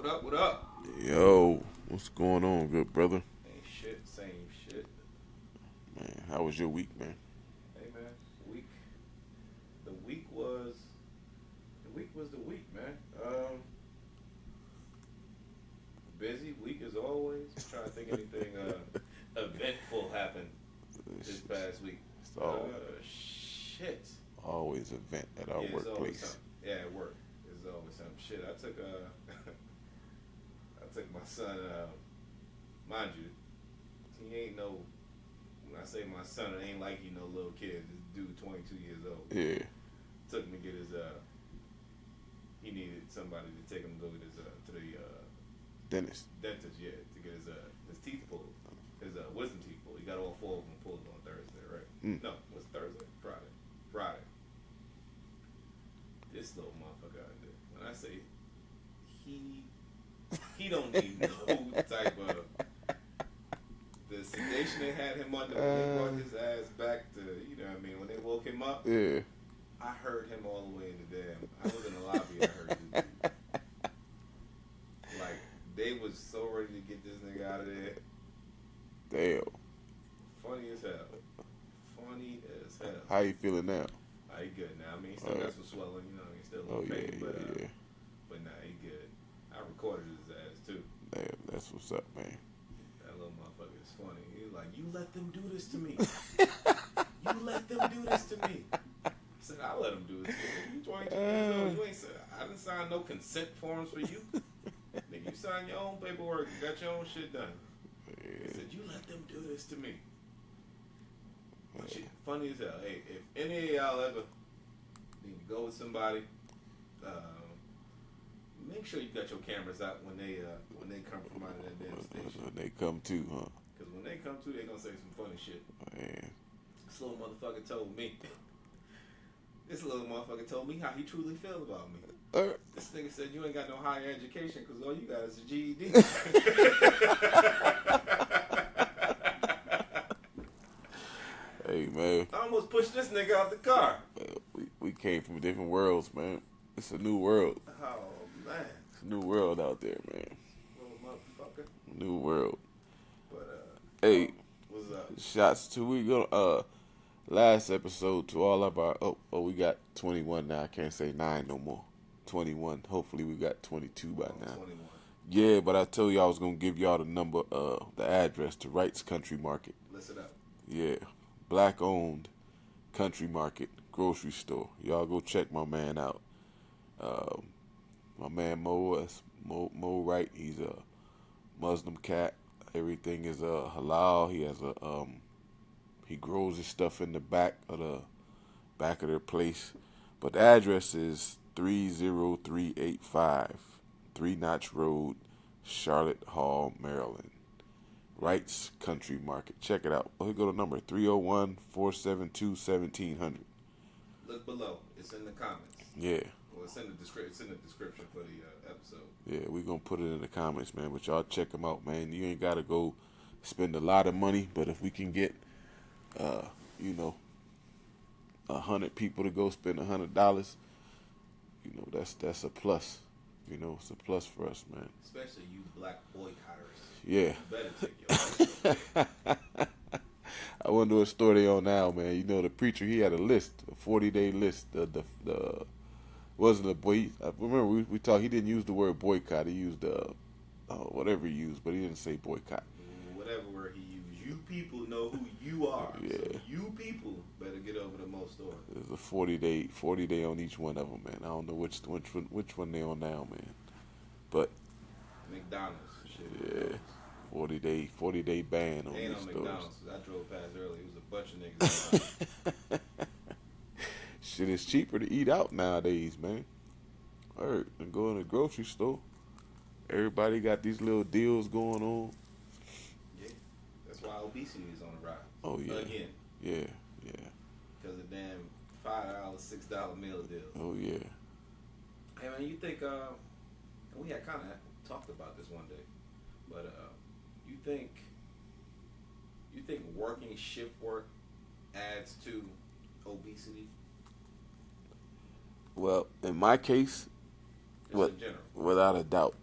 What up? Yo, what's going on, good brother? Ain't shit, same shit. Man, how was your week, man? Hey man, week. The week was. The week was the week, man. Busy week as always. Trying to think anything eventful happened this past week. It's all, Shit. always event at our It's always workplace. something. Yeah, at work. It's always something. Shit. I took I took my son. Mind you, he ain't no. When I say my son, it ain't like he no little kid. This dude, 22 years old. Yeah, Took him to get his. He needed somebody to take him to go get his to the dentist. dentist. Yeah, to get his teeth pulled. His wisdom teeth pulled. He got all four of them pulled on Thursday, right? No, it was Thursday. Friday. This little motherfucker out there. When I say he don't need no type of the sedation they had him under when they brought his ass back to, you know what I mean, when they woke him up. Yeah. I heard him all the way in the damn. I was in the lobby. I heard this dude. Like they was so ready to get this nigga out of there. Damn. Funny as hell. Funny as hell. How you feeling now? He good now. I mean, he still got some swelling. You know, he's still a little pain, but nah, he good. I recorded his ass too. Damn, that's what's up, man. That little motherfucker is funny. He's like, you let them do this to me. You let them do this to me. I said, I let them do it to you. You 22 years old. You ain't said, I didn't sign no consent forms for you. Nigga, you signed your own paperwork. You got your own shit done. He said, you let them do this to me. Shit, funny as hell. Hey, if any of y'all ever need to go with somebody, make sure you got your cameras out when they come from out of that damn station. When they come too, huh? Because when they come to, they gonna say some funny shit. Man. This little motherfucker told me. This little motherfucker told me how he truly feels about me. This nigga said you ain't got no higher education because all you got is a GED. Hey, man. I almost pushed this nigga out the car. We came from different worlds, man. It's a new world. Oh, man. It's a new world out there, man. Little motherfucker. New world. But, Hey. What's up? Shots to we go last episode to all of our we got 21 now. I can't say 9 no more. 21. Hopefully we got 22 by now. 21. Yeah, but I told you I was gonna give y'all the number, the address to Wright's Country Market. Listen up. Yeah, black owned country market grocery store. Y'all go check my man out. My man Mo Wright. He's a Muslim cat. Everything is halal. He has he grows his stuff in the back of their place. But the address is 30385 Three Notch Road, Charlotte Hall, Maryland. Wright's Country Market. Check it out. Go to number 301-472-1700. Look below. It's in the comments. Yeah. Well, it's in the description for the episode. Yeah, we're going to put it in the comments, man. But y'all check them out, man. You ain't got to go spend a lot of money. But if we can get, 100 people to go spend $100, that's a plus. It's a plus for us, man. Especially you black boycotters. Yeah. You better take your I wonder what store they on now, man. The preacher, he had a list, a 40-day list. The wasn't a boy. I remember we talked. He didn't use the word boycott. He used whatever he used, but he didn't say boycott. Whatever word he used. You people know who you are. Yeah. So you people better get over to most stores. There's a 40-day on each one of them, man. I don't know which one they on now, man. But McDonald's, shit. yeah, 40-day ban on They ain't these on stores. McDonald's. I drove past earlier. It was a bunch of niggas. Shit is cheaper to eat out nowadays, man. Alright, and go in the grocery store. Everybody got these little deals going on. Yeah, that's why obesity is on the rise. Oh yeah. Again. Yeah. Because of damn $5, $6 meal deals. Oh yeah. Hey man, you think we had kind of talked about this one day, but you think working shift work adds to obesity? Well, in my case, Just in general. without a doubt.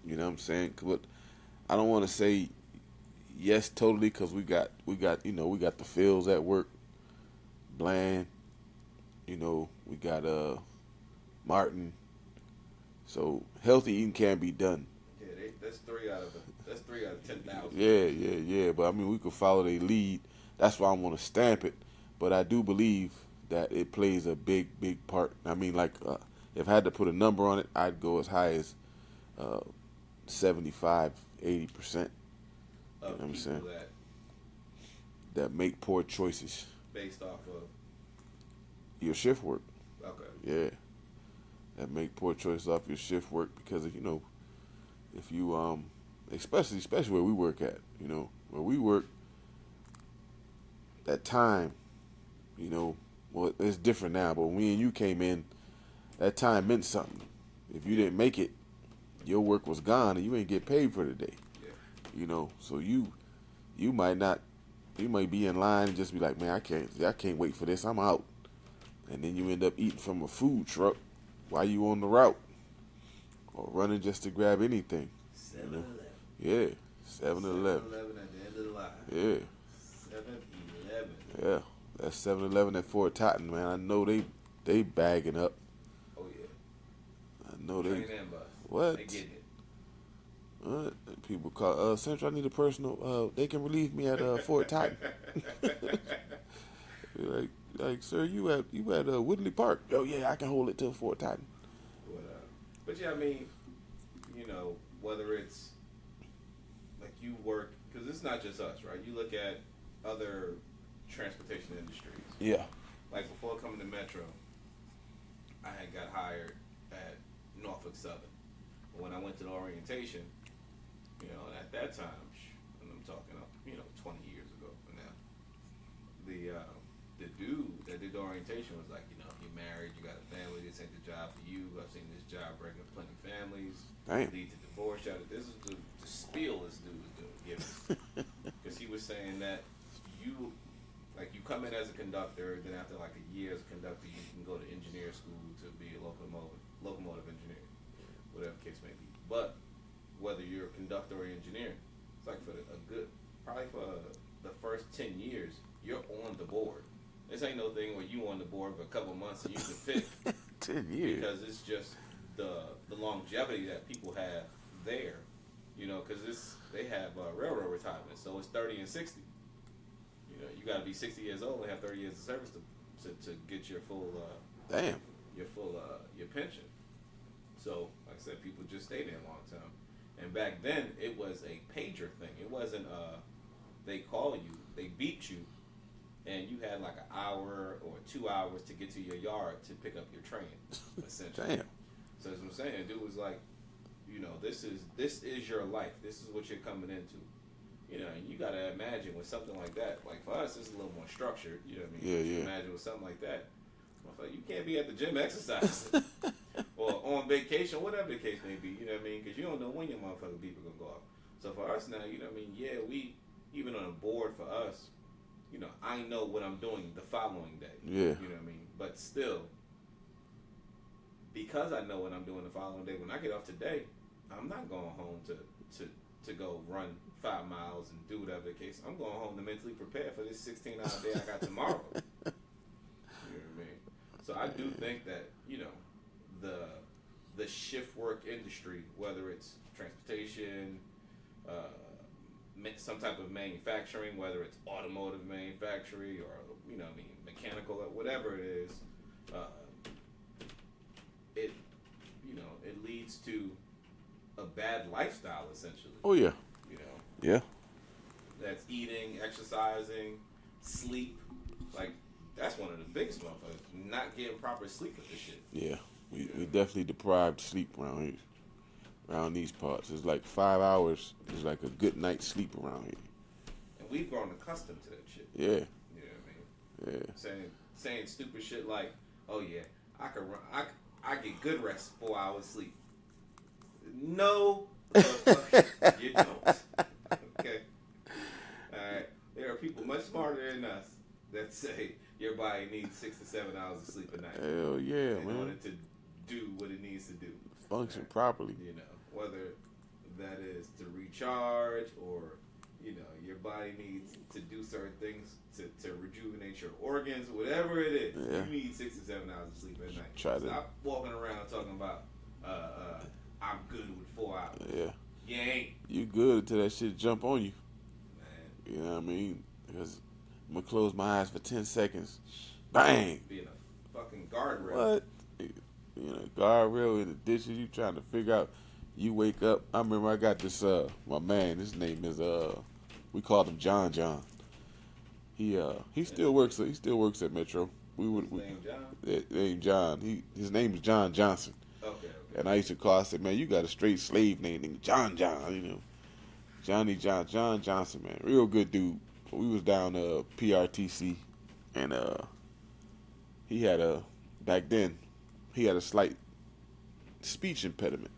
You know what I'm saying? But I don't want to say yes totally because we got we got the fields at work, Bland. We got Martin. So healthy eating can be done. Yeah, that's 3 out of 10,000. Yeah. But I mean, we could follow their lead. That's why I want to stamp it. But I do believe that it plays a big part. I mean, like, if I had to put a number on it, I'd go as high as 75, 80%. You know what I'm saying? That make poor choices Based off of your shift work. okay. Yeah, that make poor choices off your shift work because if you especially where we work at, where we work, that time, well, it's different now, but when me and you came in, that time meant something. If you didn't make it, your work was gone and you ain't get paid for the day. Yeah. So you might be in line and just be like, man, I can't wait for this. I'm out. And then you end up eating from a food truck while you on the route or running just to grab anything. 7-Eleven. Yeah, 7-Eleven. 7-Eleven at the end of the line. Yeah. 7-Eleven. Yeah, that 7-Eleven at Fort Totten, man. I know they bagging up. Oh yeah. I know Train and bus. What? They getting it. People call Central. I need a personal. They can relieve me at Fort Totten. like, sir, you at Woodley Park? Oh yeah, I can hold it till Fort Totten. But yeah, I mean, whether it's like you work, because it's not just us, right? You look at other transportation industries. Yeah. Like before coming to Metro, I had got hired at Norfolk Southern. But when I went to the orientation, at that time, and I'm talking, 20 years ago from now, the dude that did the orientation was like, you're married, you got a family, this ain't the job for you. I've seen this job bring up plenty of families, lead to divorce. This is the spiel this dude was giving. Because he was saying that you come in as a conductor, then after like a year as a conductor, you can go to engineer school to be a locomotive engineer, whatever the case may be. But whether you're a conductor or engineer, it's like probably for the first 10 years, you're on the board. This ain't no thing where you on the board for a couple months and you can pick 10 years because it's just the longevity that people have there, because they have railroad retirement, so it's 30 and 60. You got to be 60 years old and have 30 years of service to get your full your pension. So, like I said, people just stay there a long time. And back then, it was a pager thing. It wasn't they call you, they beat you, and you had like an hour or 2 hours to get to your yard to pick up your train, essentially. Damn. So that's what I'm saying. Dude was like, this is your life. This is what you're coming into. And you got to imagine with something like that. Like for us, it's a little more structured. You know what I mean? Yeah. Imagine with something like that. You can't be at the gym exercising or on vacation, whatever the case may be. You know what I mean? Because you don't know when your motherfucking beeper gonna go off. So for us now, you know what I mean? Yeah, we even on a board for us. I know what I'm doing the following day. Yeah. You know what I mean? But still, because I know what I'm doing the following day, when I get off today, I'm not going home to go run 5 miles and do whatever the case. I'm going home to mentally prepare for this 16-hour day I got tomorrow. You know what I mean? So I do think that, the shift work industry, whether it's transportation, some type of manufacturing, whether it's automotive manufacturing or, mechanical or whatever it is, it leads to a bad lifestyle, essentially. Oh, yeah. Yeah. That's eating, exercising, sleep. Like, that's one of the biggest motherfuckers. Not getting proper sleep with this shit. Yeah. We definitely deprived sleep around here. Around these parts. It's like 5 hours is like a good night's sleep around here. And we've grown accustomed to that shit. Yeah. You know what I mean? Yeah. Saying stupid shit like, oh yeah, I can run, I get good rest, 4 hours sleep. No, you don't. Okay. Alright. There are people much smarter than us that say your body needs 6 to 7 hours of sleep a night. Hell yeah, in man. order to do what it needs to do. Function properly. Whether that is to recharge or, your body needs to do certain things to rejuvenate your organs, whatever it is. Yeah. You need 6 to 7 hours of sleep at night. Stop walking around talking about I'm good with 4 hours. Yeah. You ain't. You good until that shit jump on you. Man. You know what I mean? Because I'm going to close my eyes for 10 seconds. Bang! Being a fucking guardrail. What? Guardrail in the dishes. You trying to figure out. You wake up. I remember I got this, my man, his name is, we called him John. He still works at Metro. Name John. His name is John Johnson. Okay. And I used to call, I said, man, you got a straight slave name, John, Johnny John Johnson, man. Real good dude. We was down PRTC, and he had back then, he had a slight speech impediment.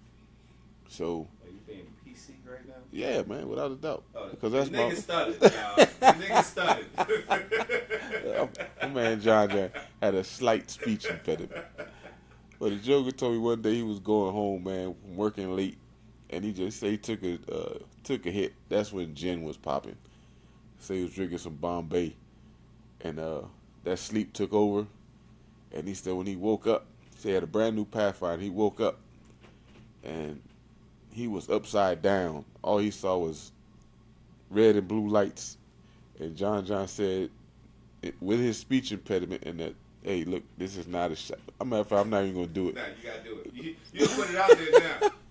So. Are you being PC right now? Yeah, man, without a doubt. Because that's nigga started, y'all. The nigga started. My man John had a slight speech impediment. But the Joker told me one day he was going home, man, from working late, and he just said he took a hit. That's when gin was popping. So he was drinking some Bombay, and that sleep took over. And he said when he woke up, he had a brand new Pathfinder. He woke up, and he was upside down. All he saw was red and blue lights. And John said, with his speech impediment, and that, hey, look, this is not a shot. I'm not even going to do it. Nah, you got to do it. You put it out there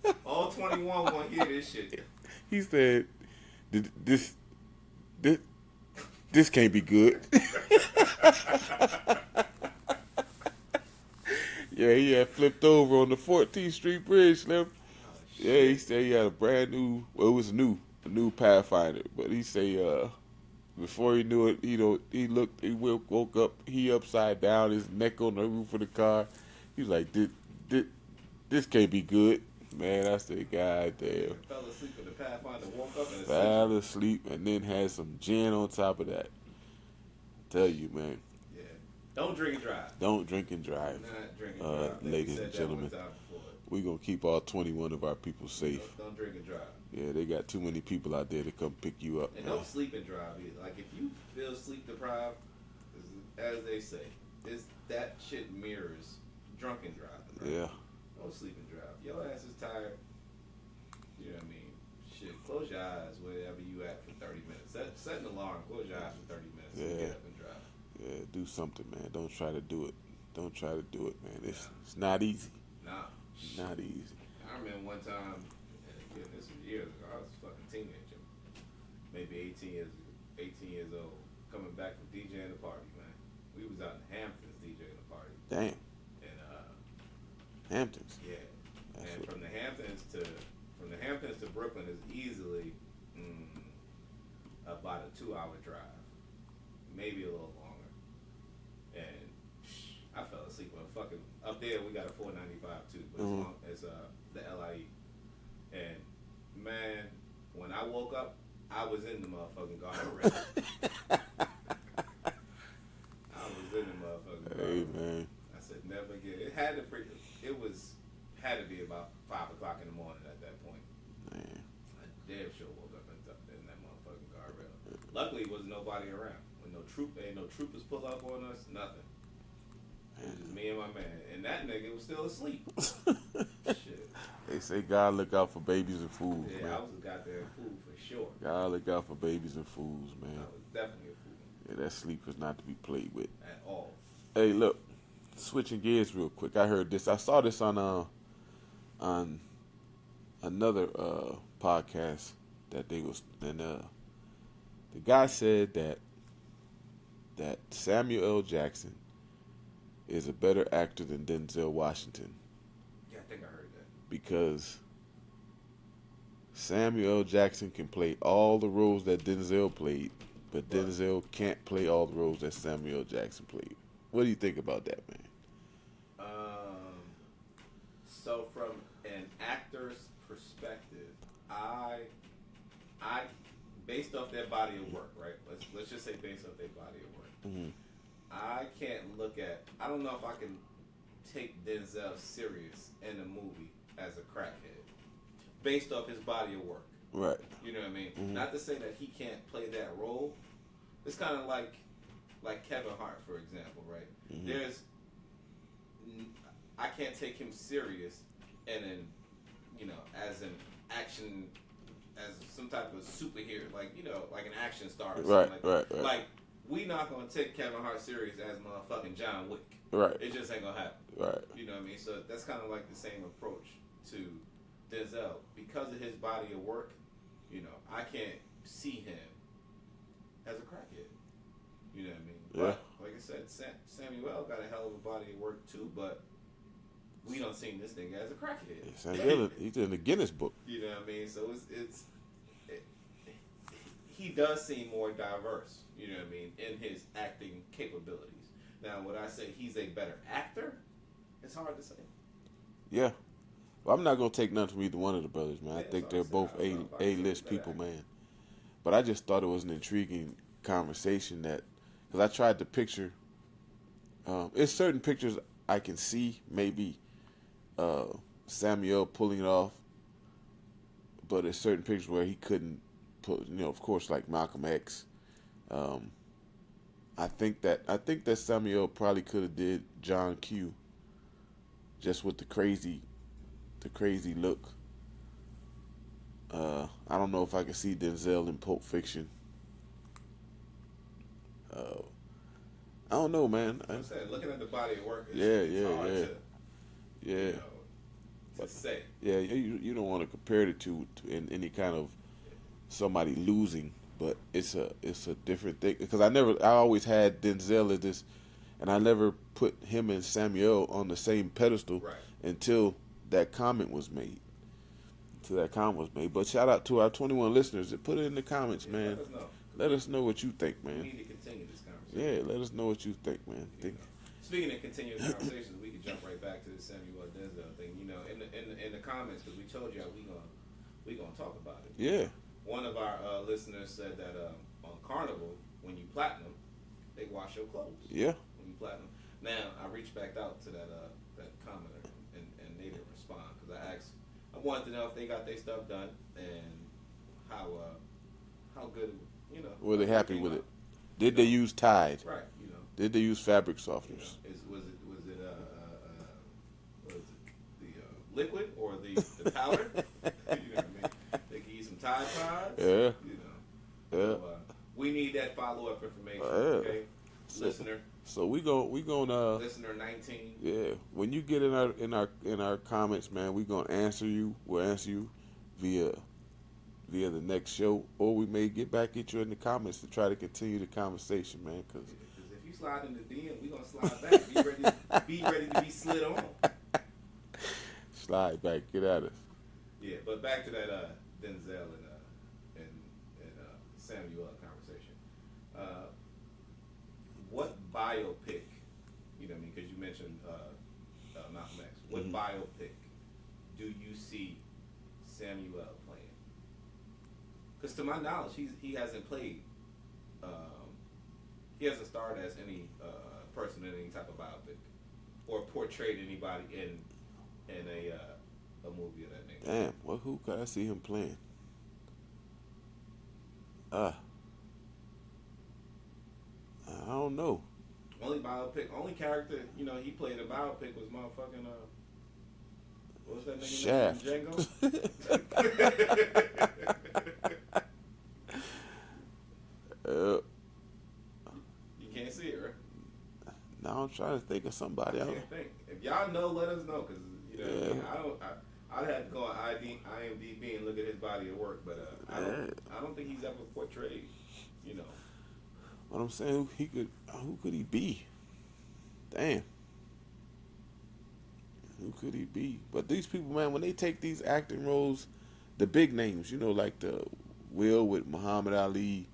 now. All 21 want to hear this shit. He said, this can't be good. Yeah, he had flipped over on the 14th Street Bridge, Slim. Yeah, he said he had a brand new, well, it was a new Pathfinder. But he say, before he knew it, he woke up, he upside down, his neck on the roof of the car. He was like, this can't be good. Man, I said, God damn. Fell asleep in the Pathfinder, woke up and fell asleep, and then had some gin on top of that. Tell you, man. Yeah. Don't drink and drive. Don't drink and drive. Not drink and drive. Ladies and gentlemen. We're going to keep all 21 of our people safe. Don't drink and drive. Yeah, they got too many people out there to come pick you up. And don't sleep and drive either. Like, if you feel sleep deprived, as they say, that shit mirrors drunken driving. Right? Yeah. Don't sleep and drive. Your ass is tired. You know what I mean? Shit, close your eyes wherever you at for 30 minutes. Set an alarm. Close your eyes for 30 minutes and get up and drive. Yeah, do something, man. Don't try to do it. Don't try to do it, man. It's not easy. Nah. Not easy. I remember one time, and again, this was years ago, I was a fucking teenager. Maybe 18 years old, coming back from DJing the party, man. We was out in Hamptons DJing the party. Damn. And Hamptons. Yeah. And from the Hamptons to Brooklyn is easily about a 2-hour drive. Maybe a little longer. And I fell asleep on fucking up there. We got a 495 too, but it's the LIE. And man, when I woke up, I was in the motherfucking garden. I was in the motherfucking garden. Hey man. I said never again. It had to be about 5 o'clock in the morning at that point. Man. I damn sure woke up in that motherfucking guardrail. Luckily, there was nobody around. When ain't no troopers pull up on us, nothing. It was just me and my man. And that nigga was still asleep. Shit. They say God look out for babies and fools, Yeah, man. I was a goddamn fool for sure. God look out for babies and fools, man. I was definitely a fool. Yeah, that sleep is not to be played with. At all. Hey, look, switching gears real quick. I heard this. I saw this on another podcast that they was, and the guy said that Samuel L. Jackson is a better actor than Denzel Washington. Yeah, I think I heard that. Because Samuel L. Jackson can play all the roles that Denzel played, but Denzel can't play all the roles that Samuel L. Jackson played. What do you think about that, man? So from an actor's perspective, I based off their body of work, right? Let's just say based off their body of work. Mm-hmm. I can't I don't know if I can take Denzel serious in a movie as a crackhead. based off his body of work. Right. You know what I mean? Mm-hmm. Not to say that he can't play that role. It's kind of like Kevin Hart, for example, right? Mm-hmm. I can't take him serious, and then, you know, as an action, as some type of superhero, like, you know, like an action star or something like that. Right. Like, we not gonna take Kevin Hart serious as motherfucking John Wick. Right. It just ain't gonna happen. Right. You know what I mean? So that's kind of like the same approach to Denzel. Because of his body of work, you know, I can't see him as a crackhead. You know what I mean? Yeah. But, like I said, Samuel got a hell of a body of work too, but we don't see this nigga as a crackhead. Samuel, he's in the Guinness Book. You know what I mean? So he does seem more diverse, you know what I mean, in his acting capabilities. Now, would I say he's a better actor? It's hard to say. Yeah. Well, I'm not going to take nothing from either one of the brothers, man. I Yeah, think so they're I said, both I don't know if I A-list say people, better man. But I just thought it was an intriguing conversation that, because I tried to picture, it's certain pictures I can see maybe Samuel pulling it off, but there's certain pictures where he couldn't put, you know, of course, like Malcolm X. I think that Samuel probably could have did John Q. Just with the crazy look. I don't know if I can see Denzel in Pulp Fiction. I don't know, man. I'm saying, looking at the body of work, it's hard to say. Yeah, you don't want to compare it to in any kind of somebody losing, but it's a different thing, because I always had Denzel as this, and I never put him and Samuel on the same pedestal until that comment was made. But shout out to our 21 listeners that put it in the comments, man. Let us know what you think, man. We need to continue this conversation. Yeah, let us know what you think, man. Speaking of continuing conversations, we can jump right back to the Samuel Denzel thing. You know, in the comments, because we told y'all we gonna talk about it. Yeah. One of our listeners said that on Carnival, when you platinum, they wash your clothes. Yeah. When you platinum. Now I reached back out to that commenter and they didn't respond, because I wanted to know if they got their stuff done and how good, you know. Were they happy with it? Did they use Tide? Right. You know. Did they use fabric softeners? You know, was it the liquid or the powder? You know what I mean? They can use some Tide Pods. Yeah. You know. Yeah. So, we need that follow-up information. Okay. Listener. So we gonna listener 19. Yeah. When you get in our comments, man, we gonna answer you. We'll answer you via the next show, or we may get back at you in the comments to try to continue the conversation, man. Because if you slide in the DM, we gonna slide back. Be ready to be slid on. Slide back, get at us. Yeah, but back to that Denzel and Samuel conversation. What biopic? You know what I mean? Because you mentioned Malcolm X. What biopic do you see Samuel playing? Because to my knowledge, he hasn't played. He hasn't starred as any person in any type of biopic, or portrayed anybody in a movie of that nature. Damn, well, who could I see him playing? I don't know. Only character, you know, he played a biopic was motherfucking what was that nigga Shaft. name? Django? You can't see it, right? Now I'm trying to think of somebody. I can't think. If y'all know, let us know, because you know, I'd have to go on IMDb and look at his body of work, but I don't think he's ever portrayed, you know. What I'm saying, who could he be? Damn. Who could he be? But these people, man, when they take these acting roles, the big names, you know, like the Will with Muhammad Ali,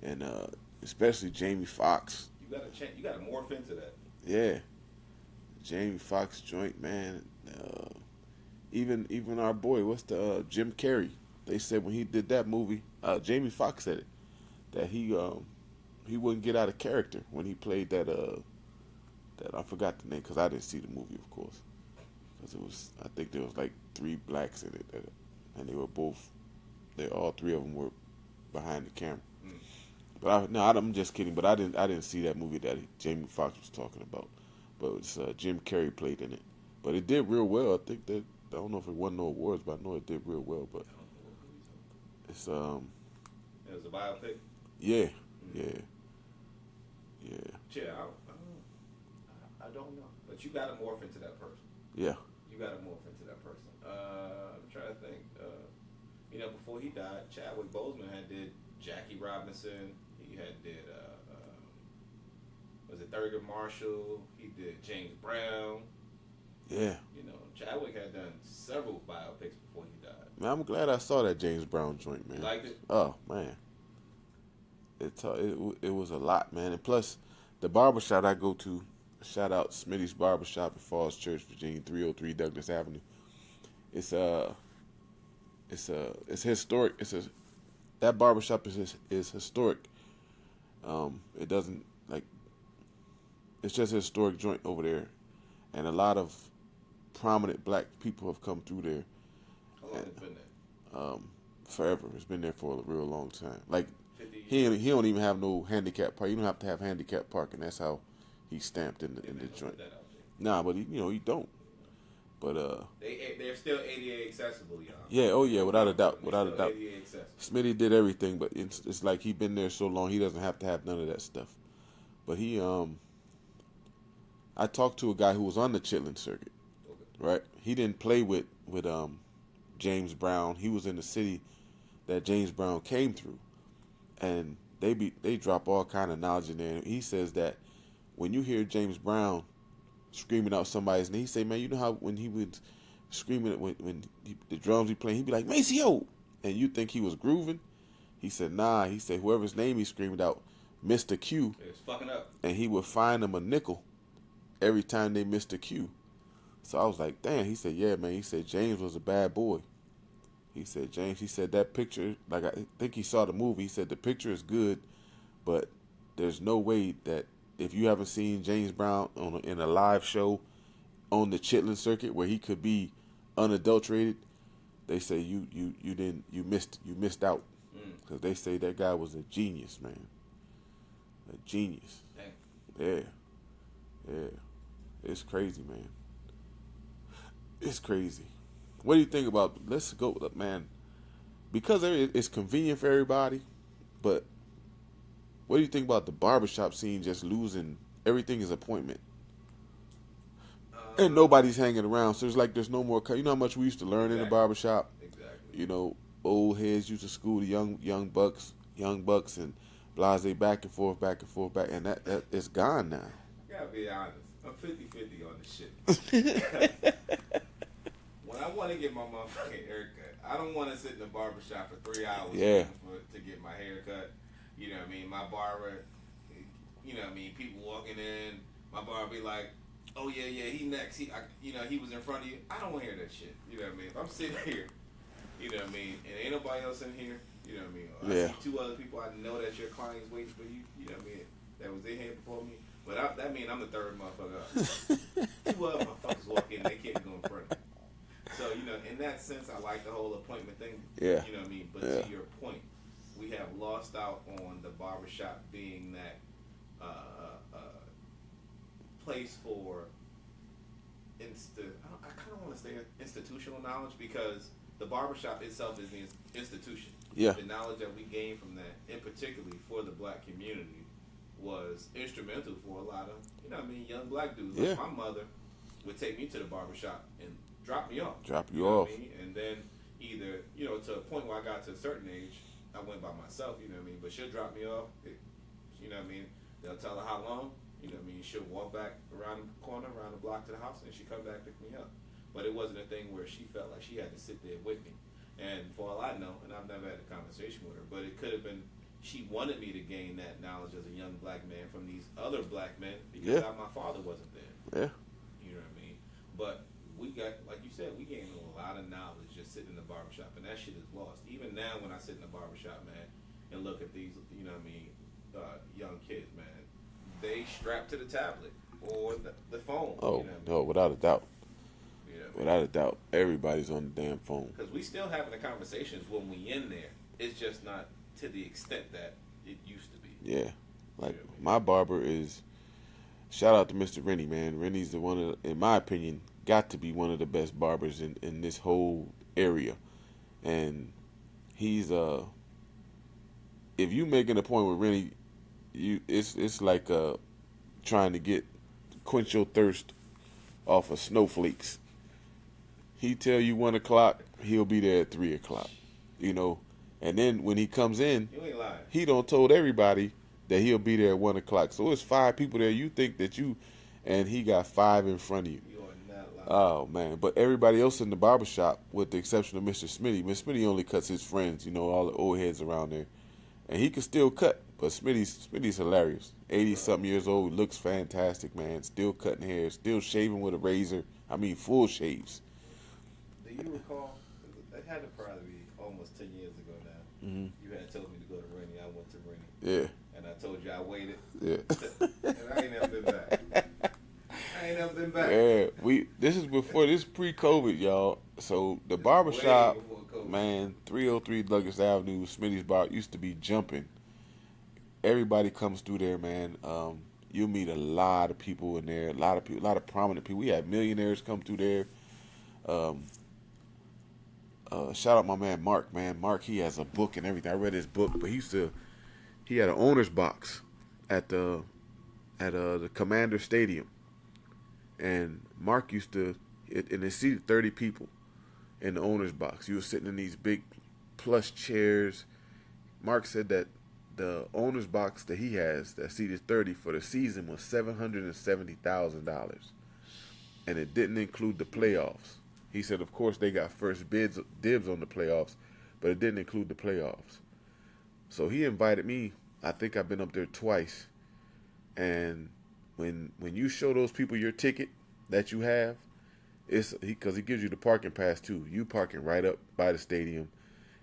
and especially Jamie Foxx. You gotta morph into that. Yeah, Jamie Foxx joint, man. Even our boy, what's the Jim Carrey? They said when he did that movie, Jamie Foxx said it, that he wouldn't get out of character when he played that I forgot the name, because I didn't see the movie, of course, because I think there was like 3 blacks in it. and all three of them were behind the camera. Mm. But I'm just kidding. But I didn't see that movie that Jamie Foxx was talking about. But it's Jim Carrey played in it. But it did real well. I think that I don't know if it won no awards, but I know it did real well. But it's It was a biopic. yeah, Mm. yeah. Yeah, I don't know, but you got to morph into that person. Yeah. You got to morph into that person. I'm trying to think. Before he died, Chadwick Boseman had did Jackie Robinson. He had did was it Thurgood Marshall? He did James Brown. Yeah. Chadwick had done several biopics before he died. Man, I'm glad I saw that James Brown joint, man. You liked it? Oh man, it was a lot, man. And plus, the barbershop I go to, shout out Smitty's Barbershop at Falls Church, Virginia, 303 Douglas Avenue. It's historic. That barbershop is historic. It doesn't it's just a historic joint over there, and a lot of prominent black people have come through there. How long has it been there? Forever. It's been there for a real long time. Like 50 he don't even have no handicap park. You don't have to have handicap parking. That's how he's stamped in the joint. Nah, but he don't. But they're still ADA accessible, y'all. Yeah, oh yeah, without a doubt, ADA accessible. Smitty did everything, but it's like he been there so long he doesn't have to have none of that stuff. But I talked to a guy who was on the Chitlin circuit, right? He didn't play with James Brown. He was in the city that James Brown came through, and they drop all kind of knowledge in there. And he says that when you hear James Brown screaming out somebody's name, he say, man, you know how when he was screaming when the drums he playing, he'd be like, Maceo, and you think he was grooving. He said, nah. He said whoever's name he screamed out, Mr. Q, it's fucking up, and he would find them a nickel every time they missed a cue. So I was like, damn. He said, yeah, man. He said James was a bad boy. He said that picture, like I think he saw the movie. He said the picture is good, but there's no way that if you haven't seen James Brown in a live show on the Chitlin circuit where he could be unadulterated, they say you missed out, because they say that guy was a genius, man. A genius. Dang. Yeah. It's crazy, man. It's crazy. What do you think about? Let's go, man. Because it's convenient for everybody, but what do you think about the barbershop scene just losing everything is appointment? And nobody's hanging around, so it's like there's no more. You know how much we used to learn in the barbershop. Exactly. Old heads used to school the young bucks, and blase back and forth, and that it's gone now. I gotta be honest. I'm 50-50 on this shit. When I want to get my motherfucking haircut, I don't want to sit in the barbershop for 3 hours to get my haircut. You know what I mean? My barber, people walking in, my barber be like, oh yeah, he next. He was in front of you. I don't want to hear that shit. You know what I mean? If I'm sitting here, you know what I mean, and ain't nobody else in here, you know what I mean? Or I see 2 other people, I know that your client's waiting for you, you know what I mean, that was in here before me. But that means I'm the third motherfucker up. 2 other motherfuckers walk in, they can't go in front of me. So, in that sense, I like the whole appointment thing. Yeah. You know what I mean? But to your point, we have lost out on the barbershop being that place for I kind of want to say institutional knowledge, because the barbershop itself is the institution. Yeah. The knowledge that we gain from that, and particularly for the black community, was instrumental for a lot of, young black dudes. Like my mother would take me to the barbershop and drop me off. What I mean? And then either, to a point where I got to a certain age, I went by myself, but she'll drop me off. They'll tell her how long, she'll walk back around the corner, around the block to the house, and she come back, pick me up. But it wasn't a thing where she felt like she had to sit there with me. And for all I know, and I've never had a conversation with her, but it could have been she wanted me to gain that knowledge as a young black man from these other black men, because my father wasn't there. Yeah. You know what I mean? But we got, like you said, we gained a lot of knowledge just sitting in the barbershop, and that shit is lost. Even now when I sit in the barbershop, man, and look at these, young kids, man, they strap to the tablet or the phone. Oh, no, without a doubt. Without a doubt, everybody's on the damn phone. Because we still having the conversations when we in there. It's just not to the extent that it used to be. Yeah. Like, my barber is, shout out to Mr. Rennie, man. Rennie's the one of, in my opinion, got to be one of the best barbers in this whole area. And he's, if you making a point with Rennie, it's like trying to quench your thirst off of snowflakes. He tell you 1 o'clock, he'll be there at 3 o'clock, you know. And then when he comes in, You ain't lying. he don't told everybody that he'll be there at 1 o'clock. So it's 5 people there. You think that and he got 5 in front of you. You are not lying. Oh man! But everybody else in the barbershop, with the exception of Mr. Smitty, Mr. Smitty only cuts his friends, you know, all the old heads around there, and he can still cut. But Smitty's hilarious. 80-something years old, looks fantastic, man. Still cutting hair, still shaving with a razor. I mean, full shaves. Do you recall? That had to probably be almost 10 years ago now. Mm-hmm. You had told me to go to Rennie. I went to Rennie. Yeah. And I told you I waited. Yeah. And I ain't never been back. Yeah. This is before, this pre-COVID, y'all. So the barbershop, man, 303 Douglas Avenue, Smitty's Bar, used to be jumping. Everybody comes through there, man. You'll meet a lot of people in there, a lot of prominent people. We had millionaires come through there. Shout out my man Mark, man. Mark, he has a book and everything. I read his book, but he had an owner's box at the Commander Stadium, and Mark used to, and it seated 30 people in the owner's box. You were sitting in these big plush chairs. Mark said that the owner's box that he has that seated 30 for the season was $770,000, and it didn't include the playoffs. He said, of course, they got first dibs on the playoffs, but it didn't include the playoffs. So he invited me. I think I've been up there twice. And when you show those people your ticket that you have, it's because he gives you the parking pass too. You parking right up by the stadium.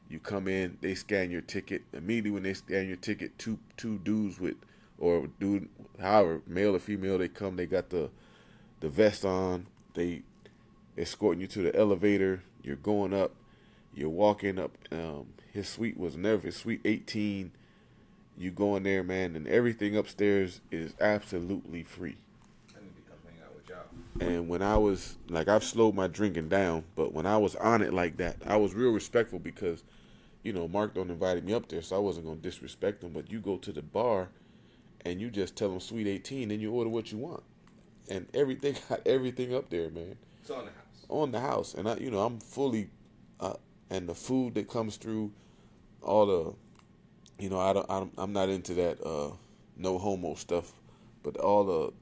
You come in, they scan your ticket. Immediately when they scan your ticket, two dudes however, male or female, they come. They got the vest on. They escorting you to the elevator. You're going up. You're walking up. His suite was suite 18. You go in there, man, and everything upstairs is absolutely free. I need to come hang out with y'all. And when I was, like, I've slowed my drinking down, but when I was on it like that, I was real respectful because, you know, Mark don't invited me up there, so I wasn't going to disrespect him. But you go to the bar and you just tell them suite 18, and you order what you want. And everything got everything up there, man. It's on the house. On the house. And, I'm fully, and the food that comes through, all the, I'm not into that no homo stuff, but all the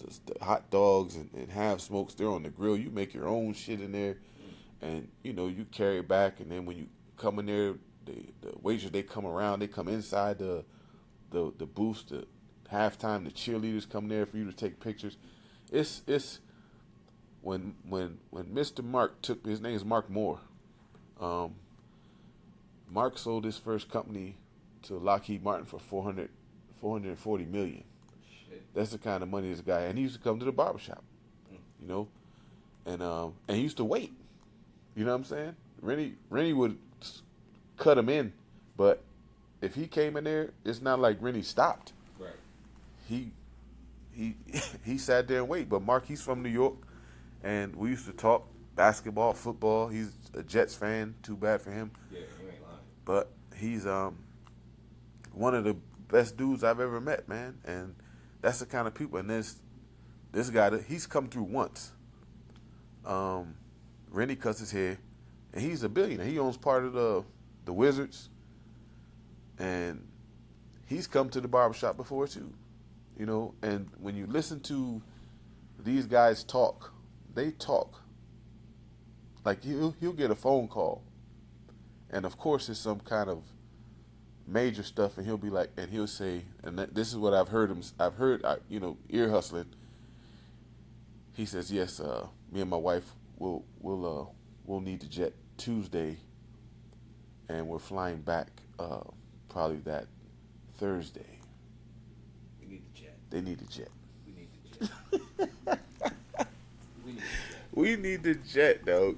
hot dogs and half smokes, they're on the grill. You make your own shit in there, and you carry it back. And then when you come in there, the waiters, they come around, they come inside the booths. The halftime, the cheerleaders come there for you to take pictures. It's when Mr. Mark took, his name is Mark Moore. Mark sold his first company to Lockheed Martin for $440 million. Shit. That's the kind of money this guy, and he used to come to the barbershop, and he used to wait. You know what I'm saying? Rennie would cut him in, but if he came in there, it's not like Rennie stopped. Right. He sat there and wait. But Mark, he's from New York, and we used to talk basketball, football. He's a Jets fan. Too bad for him. Yeah, you ain't lying. But he's one of the best dudes I've ever met, man. And that's the kind of people. And this guy, he's come through once. Rennie cuts his hair, and he's a billionaire. He owns part of the Wizards, and he's come to the barbershop before too. And when you listen to these guys talk, they talk like he'll get a phone call, and of course it's some kind of major stuff, and he'll be like, and he'll say, and this is what I've heard ear hustling. He says, yes, me and my wife will need to jet Tuesday, and we're flying back probably that Thursday. We need to jet. They need to jet. We need to jet. We need to jet. We need the jet, dog.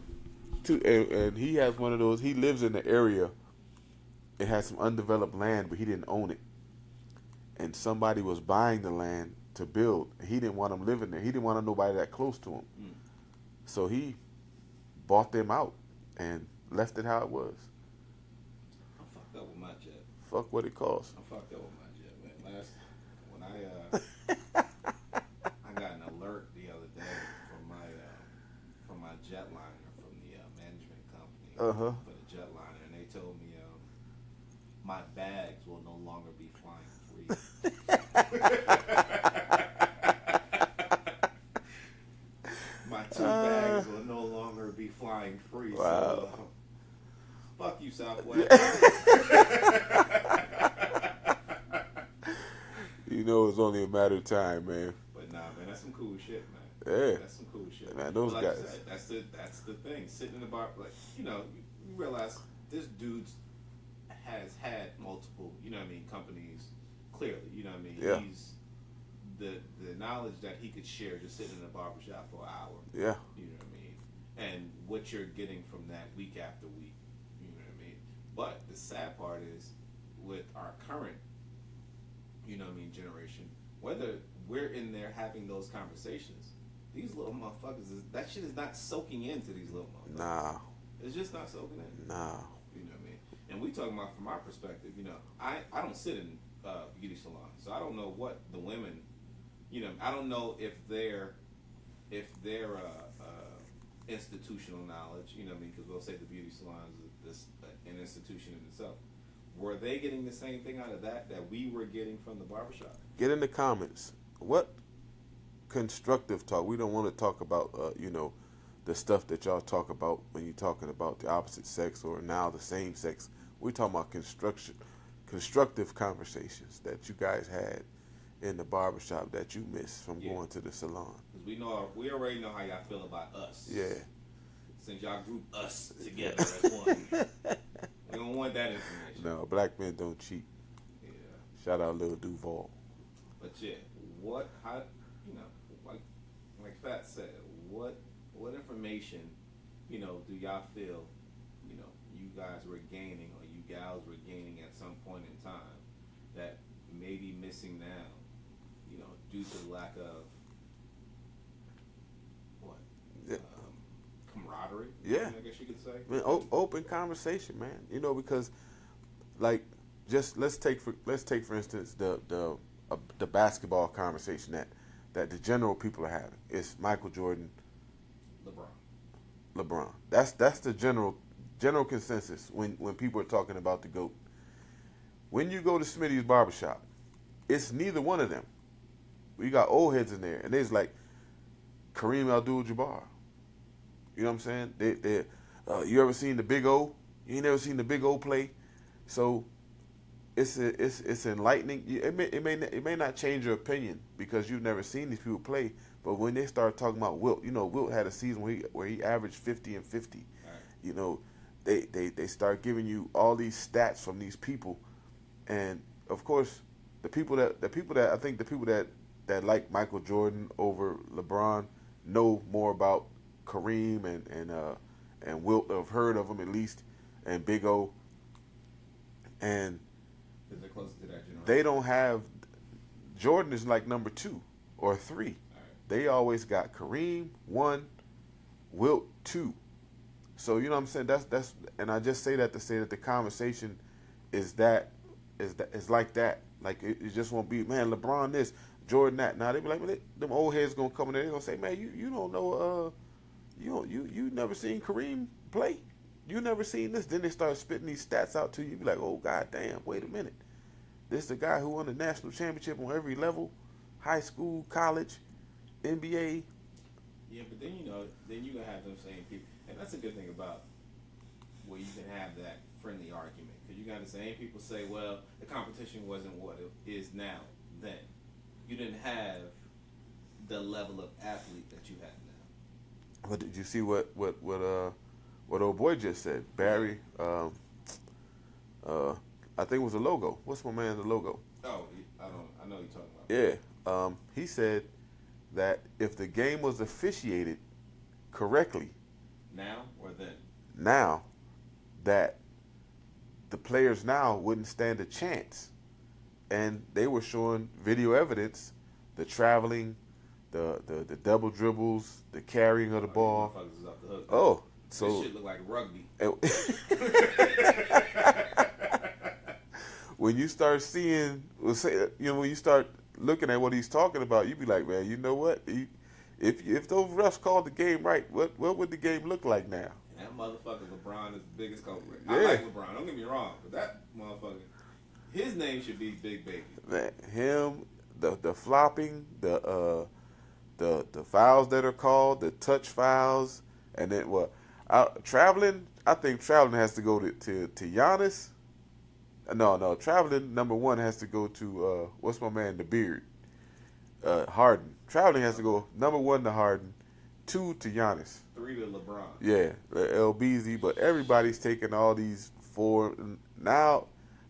And he has one of those. He lives in the area. It has some undeveloped land, but he didn't own it. And somebody was buying the land to build. He didn't want them living there. He didn't want nobody that close to him. So he bought them out and left it how it was. I'm fucked up with my jet. Fuck what it costs. I'm fucked up with my jet, man. When I got an alert the other day from my jetliner from the management company for the jetliner, and they told me my bags will no longer be flying free. My 2 bags will no longer be flying free. Wow. So, fuck you, Southwest. You know, it's only a matter of time, man. But nah, man, that's some cool shit, man. Yeah, that's some cool shit. Man, those like guys. Said, that's the thing. Sitting in the bar, like you realize this dude's has had multiple, companies. Clearly, Yeah. He's the knowledge that he could share just sitting in a barbershop for an hour. Yeah. You know what I mean? And what you're getting from that week after week. You know what I mean? But the sad part is with our current, generation, whether we're in there having those conversations, these little motherfuckers, that shit is not soaking into these little motherfuckers. Nah. It's just not soaking in. Nah. You know what I mean? And we talking about from our perspective, I don't sit in beauty salons, so I don't know what the women, I don't know if their institutional knowledge, because we'll say the beauty salons is an institution in itself. Were they getting the same thing out of that we were getting from the barbershop? Get in the comments. What constructive talk? We don't want to talk about, the stuff that y'all talk about when you're talking about the opposite sex or now the same sex. We're talking about constructive conversations that you guys had in the barbershop that you missed from going to the salon. Because we already know how y'all feel about us. Yeah. Since y'all group us together as one. We don't want that information. No, black men don't cheat. Yeah. Shout out Lil Duval. But yeah, like Fat said, what information, do y'all feel, you guys were gaining or you gals were gaining at some point in time that may be missing now, due to the lack of camaraderie? Yeah. I guess you could say. I mean, open conversation, man. Because, like, just let's take for instance the basketball conversation that the general people are having. It's Michael Jordan, LeBron. That's the general consensus when people are talking about the GOAT. When you go to Smitty's barbershop, it's neither one of them. We got old heads in there, and there's like Kareem Abdul-Jabbar. You know what I'm saying? You ever seen the Big O? You ain't never seen the Big O play. So it's enlightening. It may not change your opinion because you've never seen these people play. But when they start talking about Wilt, Wilt had a season where he averaged 50 and 50. Right. They start giving you all these stats from these people, and of course the people that like Michael Jordan over LeBron know more about Kareem and Wilt, have heard of him at least, and Big O, and they're close to that generation. They don't have Jordan is like number 2 or 3. Right. They always got Kareem 1, Wilt 2. So you know what I'm saying? That's and I just say that to say that the conversation is like that. Like it just won't be, man, LeBron this, Jordan that. Now they be like, them old heads gonna come in there. They gonna say, man, you don't know, you never seen Kareem play. You never seen this. Then they start spitting these stats out to you. You be like, oh god damn, wait a minute. This is the guy who won the national championship on every level, high school, college, NBA. Yeah, but then you gonna have them same people, and that's a good thing about where you can have that friendly argument, because you got the same people say, well, the competition wasn't what it is now. Then you didn't have the level of athlete that you have now. But did you see what old boy just said? Barry, I think it was a logo. What's my man's logo? Oh, I know you're talking about. Yeah, he said that if the game was officiated correctly Now or then? now, that the players now wouldn't stand a chance. And they were showing video evidence, the traveling, the double dribbles, the carrying of the ball. Motherfuckers is off the hook. Oh, This so shit look like rugby. when you start seeing, when you start looking at what he's talking about, you be like, man, you know what? If those refs called the game right, what would the game look like now? And that motherfucker LeBron is the biggest culprit. Yeah. I like LeBron. Don't get me wrong, but that motherfucker, his name should be Big Baby. Man, him, the flopping, the fouls that are called, the touch fouls, and then traveling. I think traveling has to go to Giannis. No, traveling number one has to go to what's my man, the beard, Harden. Traveling has to go number one to Harden, 2 to Giannis, 3 to LeBron. Yeah, LBZ. But everybody's taking all these 4 now.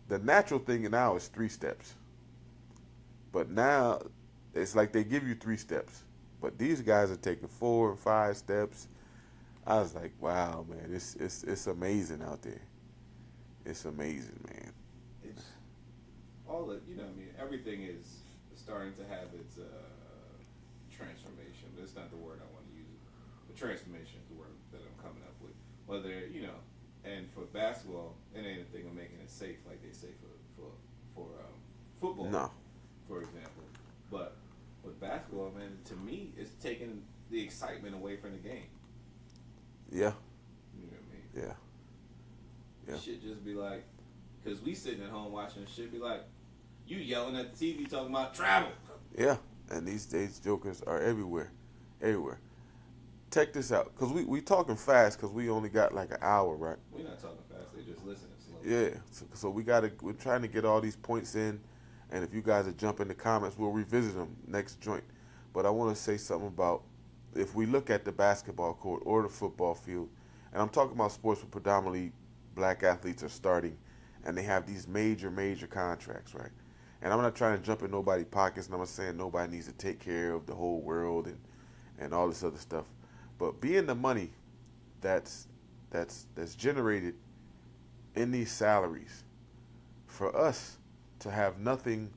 The natural thing now is 3 steps, but now it's like they give you 3 steps, but these guys are taking 4 and 5 steps. I was like, wow, man, it's amazing out there. It's amazing, man. It's all the, what I mean, everything is starting to have its transformation. But it's not the word I want to use. But transformation is the word that I'm coming up with. Whether, and for basketball, it ain't a thing of making it safe like they say for football, No. for example. But with basketball, man, to me, it's taking the excitement away from the game. Yeah. You know what I mean? Yeah. Yeah. Shit just be like, because we sitting at home watching the shit be like, you yelling at the TV talking about travel. Yeah. And these days, jokers are everywhere. Everywhere. Check this out. Because we talking fast because we only got like an hour, right? We're not talking fast. They just listening slow. Yeah. So we're trying to get all these points in. And if you guys would jump in the comments, we'll revisit them next joint. But I want to say something about if we look at the basketball court or the football field, and I'm talking about sports where predominantly black athletes are starting, and they have these major contracts, right? And I'm not trying to jump in nobody's pockets, and I'm not saying nobody needs to take care of the whole world and all this other stuff. But being the money that's generated in these salaries, for us to have nothing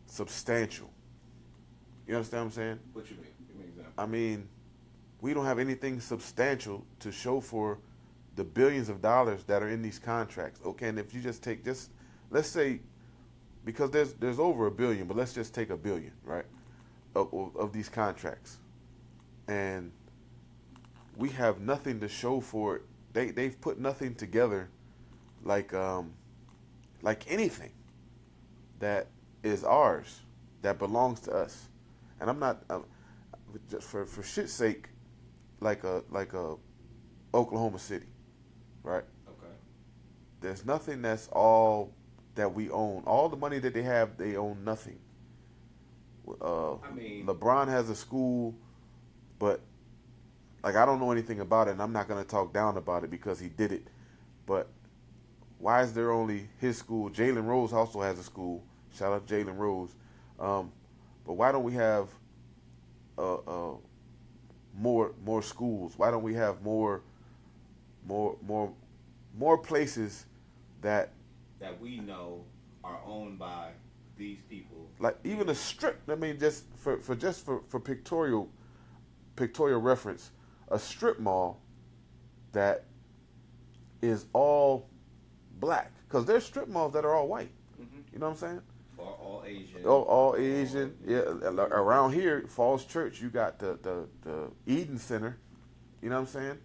substantial, you understand what I'm saying? What you mean? Give me an example. I mean, we don't have anything substantial to show for the billions of dollars that are in these contracts. Okay, and if you let's say, because there's over $1 billion, but let's just take $1 billion, right, of these contracts, and we have nothing to show for it. They've put nothing together, like anything that is ours, that belongs to us. And I'm not just for shit's sake, like a Oklahoma City, right? Okay. There's nothing that's all that we own. All the money that they have, they own nothing. I mean, LeBron has a school, but like I don't know anything about it, and I'm not gonna talk down about it because he did it. But why is there only his school? Jalen Rose also has a school. Shout out Jalen Rose. But why don't we have more schools? Why don't we have more places that we know are owned by these people? Like even a strip. I mean, just for pictorial reference, a strip mall that is all black, because there's strip malls that are all white. Mm-hmm. You know what I'm saying? Or all Asian. All Asian. Yeah. Around here, Falls Church, you got the Eden Center. You know what I'm saying?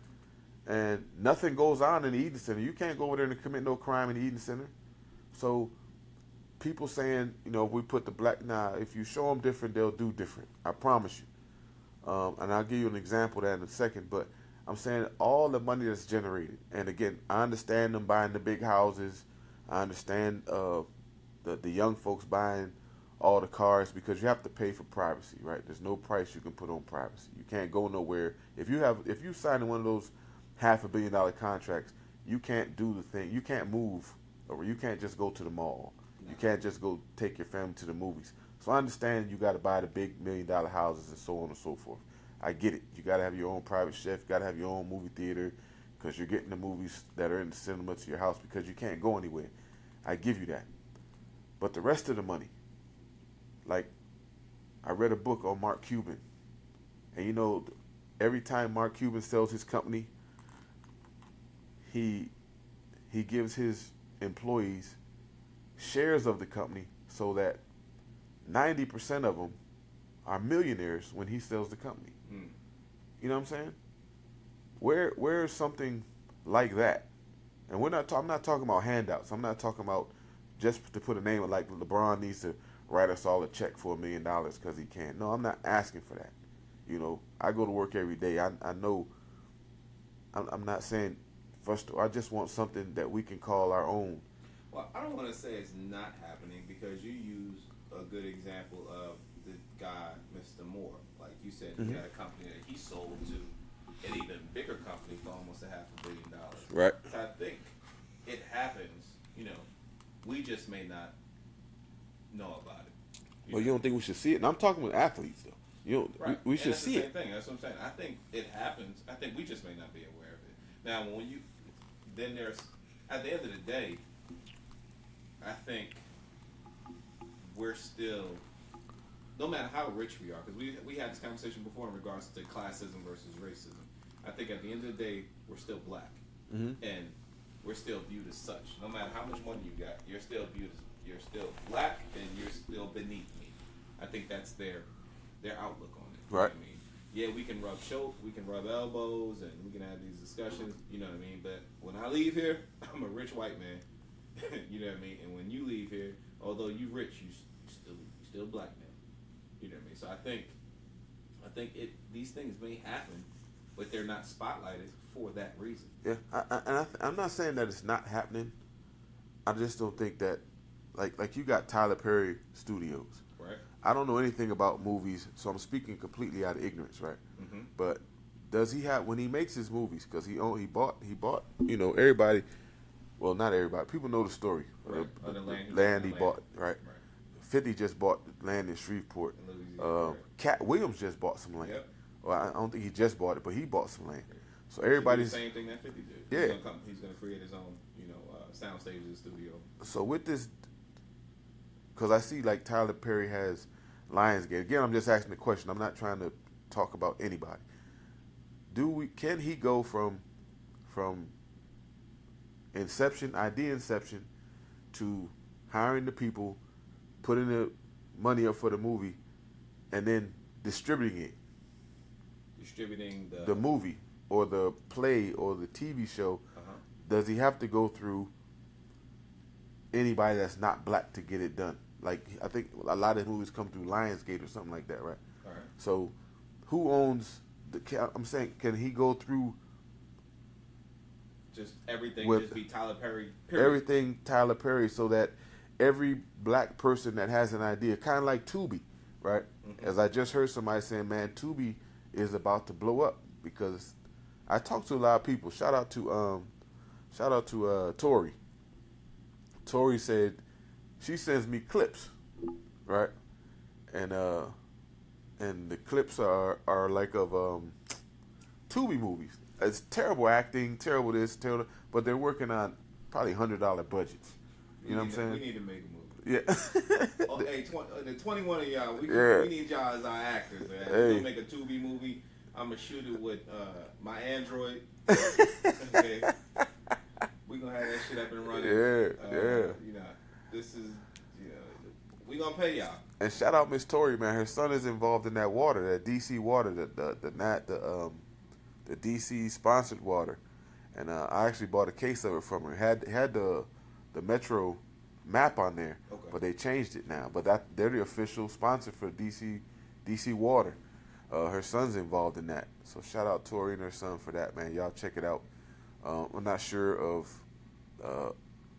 And nothing goes on in the Eden Center. You can't go over there and commit no crime in the Eden Center. So people saying, if we put the black, if you show them different, they'll do different. I promise you. And I'll give you an example of that in a second. But I'm saying all the money that's generated. And again, I understand them buying the big houses. I understand the young folks buying all the cars, because you have to pay for privacy, right? There's no price you can put on privacy. You can't go nowhere. If you sign one of those $500 million contracts, you can't do the thing. You can't move, or you can't just go to the mall. You can't just go take your family to the movies. So I understand you got to buy the big $1 million houses and so on and so forth. I get it. You got to have your own private chef. Got to have your own movie theater because you're getting the movies that are in the cinema to your house because you can't go anywhere. I give you that. But the rest of the money, like I read a book on Mark Cuban, and you know, every time Mark Cuban sells his company, he gives his employees shares of the company so that 90% of them are millionaires when he sells the company. Mm. You know what I'm saying? Where is something like that? And I'm not talking about handouts. I'm not talking about just to put a name like LeBron needs to write us all a check for $1 million because he can. No, I'm not asking for that. You know, I go to work every day. I know. I'm not saying first. I just want something that we can call our own. Well, I don't want to say it's not happening because you use a good example of the guy, Mr. Moore. Like you said, he had a company that he sold to an even bigger company for almost $500 million. Right. So I think it happens. You know, we just may not know about it. Well, you don't think we should see it? And I'm talking with athletes, though. You know, right. we should see it. it. Thing. That's what I'm saying. I think it happens. I think we just may not be aware of it. Now, then there's, at the end of the day, I think we're still, no matter how rich we are, because we had this conversation before in regards to classism versus racism. I think at the end of the day, we're still black, and we're still viewed as such. No matter how much money you got, you're still viewed as, you're still black, and you're still beneath me. I think that's their outlook on it. Right. You know what I mean? Yeah, we can rub elbows, and we can have these discussions. You know what I mean? But when I leave here, I'm a rich white man. You know what I mean? And when you leave here, although you rich, you still black man. You know what I mean? So I think these things may happen, but they're not spotlighted for that reason. Yeah, I'm not saying that it's not happening. I just don't think that, like you got Tyler Perry Studios. Right. I don't know anything about movies, so I'm speaking completely out of ignorance, right? Mm-hmm. But does he have, when he makes his movies, because he bought, you know, everybody, well, not everybody, people know the story. Right. The land he bought, right? 50 just bought land in Shreveport. Cat Williams just bought some land. Yep. Well, I don't think he just bought it, but he bought some land. So everybody's the same thing that 50 did. Yeah. He's gonna create his own, sound stage in the studio. So with this, because I see like Tyler Perry has Lionsgate. Again, I'm just asking the question. I'm not trying to talk about anybody. Can he go from idea inception, to hiring the people, putting the money up for the movie, and then distributing the movie or the play or the TV show? Does he have to go through anybody that's not black to get it done? Like, I think a lot of movies come through Lionsgate or something like that, right? All right. So who owns I'm saying, can he go through just everything, just be Tyler Perry, period. Everything Tyler Perry, so that every black person that has an idea, kind of like Tubi, right? Mm-hmm. As I just heard somebody saying, man, Tubi is about to blow up, because I talked to a lot of people. Shout out to Tori. Tori said she sends me clips, right? And the clips are like of Tubi movies. It's terrible acting, terrible this, terrible, but they're working on probably $100 budgets. You know what I'm saying? We need to make a movie. Yeah. Hey, the 21 of y'all, we need y'all as our actors, man. Hey. We're gonna make a Tubi movie. I'm gonna shoot it with my Android. Okay. We're gonna have that shit up and running. Yeah. This is, we gonna pay y'all. And shout out Miss Tori, man. Her son is involved in that water, that DC water, the DC sponsored water. And I actually bought a case of it from her. It had the Metro map on there, but they changed it now. But they're the official sponsor for DC water. Her son's involved in that. So shout out Tori and her son for that, man. Y'all check it out. I'm not sure of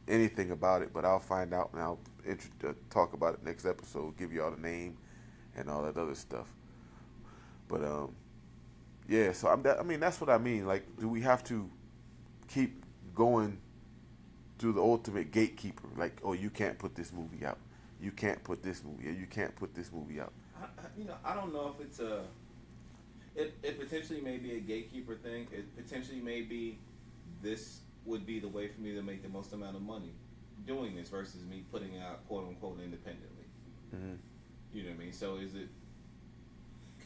anything about it, but I'll find out and I'll talk about it next episode, give y'all the name and all that other stuff. But yeah, so that's what I mean. Like, do we have to keep going through the ultimate gatekeeper? Like, oh, you can't put this movie out. You can't put this movie out. You can't put this movie out. I don't know if it's It potentially may be a gatekeeper thing. It potentially may be this would be the way for me to make the most amount of money doing this versus me putting it out quote unquote independently. Mm-hmm. You know what I mean? So is it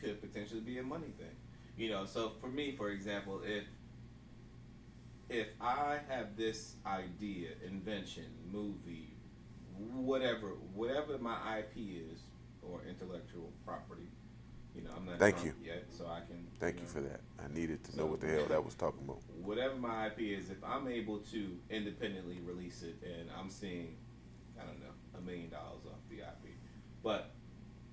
could potentially be a money thing. You know, so for me, for example, if I have this idea, invention, movie, whatever my IP is or intellectual property, you know, I'm not Thank drunk you. yet, so I can. Thank you for that. I needed to know So what the hell that was talking about. whatever my IP is, if I'm able to independently release it, and I'm seeing, I don't know, $1 million off the IP, but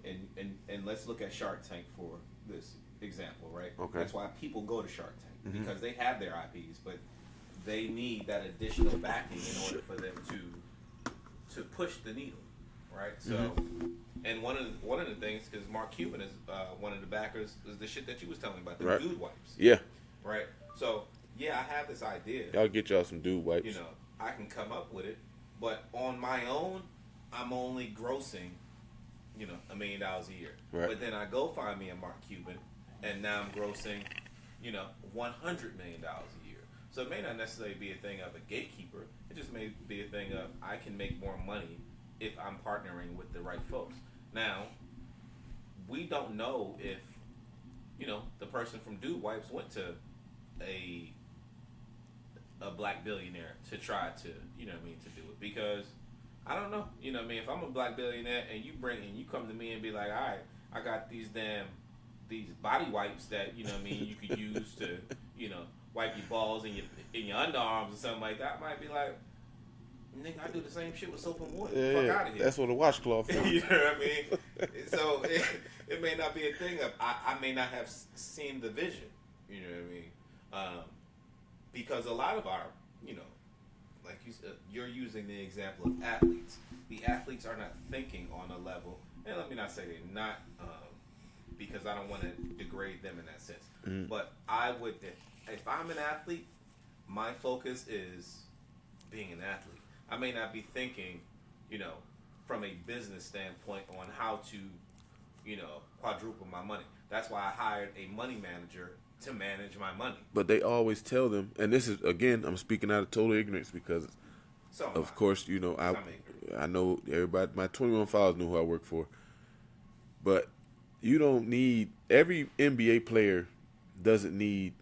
and let's look at Shark Tank for this example, right? Okay. That's why people go to Shark Tank Mhm. because they have their IPs, but they need that additional backing in order for them to push the needle, right? So, and one of the things, because Mark Cuban is one of the backers, is the shit that you was telling me about, the Right. dude wipes, Yeah. right? So, yeah, I have this idea. Y'all get y'all some dude wipes. You know, I can come up with it, but on my own, I'm only grossing, you know, $1 million a year. Right. But then I go find me a Mark Cuban, and now I'm grossing, you know, $100 million a year. So it may not necessarily be a thing of a gatekeeper. It just may be a thing of I can make more money if I'm partnering with the right folks. Now, we don't know if, you know, the person from Dude Wipes went to a black billionaire to try to, you know what I mean, to do it, because I don't know, you know what I mean, if I'm a black billionaire and you come to me and be like, all right, I got these body wipes that, you know what I mean, you could use to, you know, wipe your balls and your underarms or something like that, I might be like, nigga, I do the same shit with soap and water. Fuck out of here. That's what a washcloth is. You know what I mean? So it may not be a thing of I may not have seen the vision. You know what I mean? Because a lot of our, you know, like you're using the example of athletes. The athletes are not thinking on a level, and let me not say they're not, because I don't want to degrade them in that sense. Mm. But I would, if I'm an athlete, my focus is being an athlete. I may not be thinking, you know, from a business standpoint on how to, you know, quadruple my money. That's why I hired a money manager to manage my money. But they always tell them, and this is, again, I'm speaking out of total ignorance because, of course, you know, I know everybody, my 21 files know who I work for. But you don't need, every NBA player doesn't need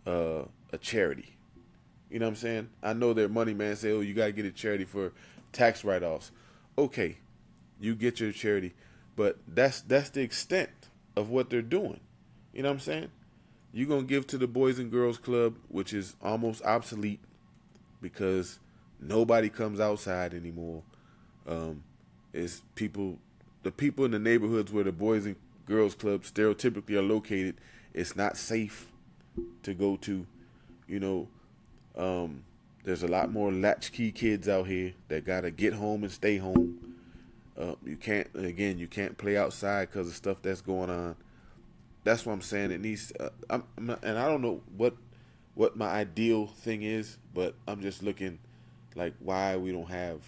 a charity. You know what I'm saying? I know their money man say, oh, you got to get a charity for tax write-offs. Okay, you get your charity, but that's the extent of what they're doing. You know what I'm saying? You're going to give to the Boys and Girls Club, which is almost obsolete because nobody comes outside anymore. It's the people in the neighborhoods where the Boys and Girls Club stereotypically are located, it's not safe to go to. You know, there's a lot more latchkey kids out here that got to get home and stay home. You can't play outside because of stuff that's going on. That's what I'm saying. It needs, and I don't know what my ideal thing is, but I'm just looking like why we don't have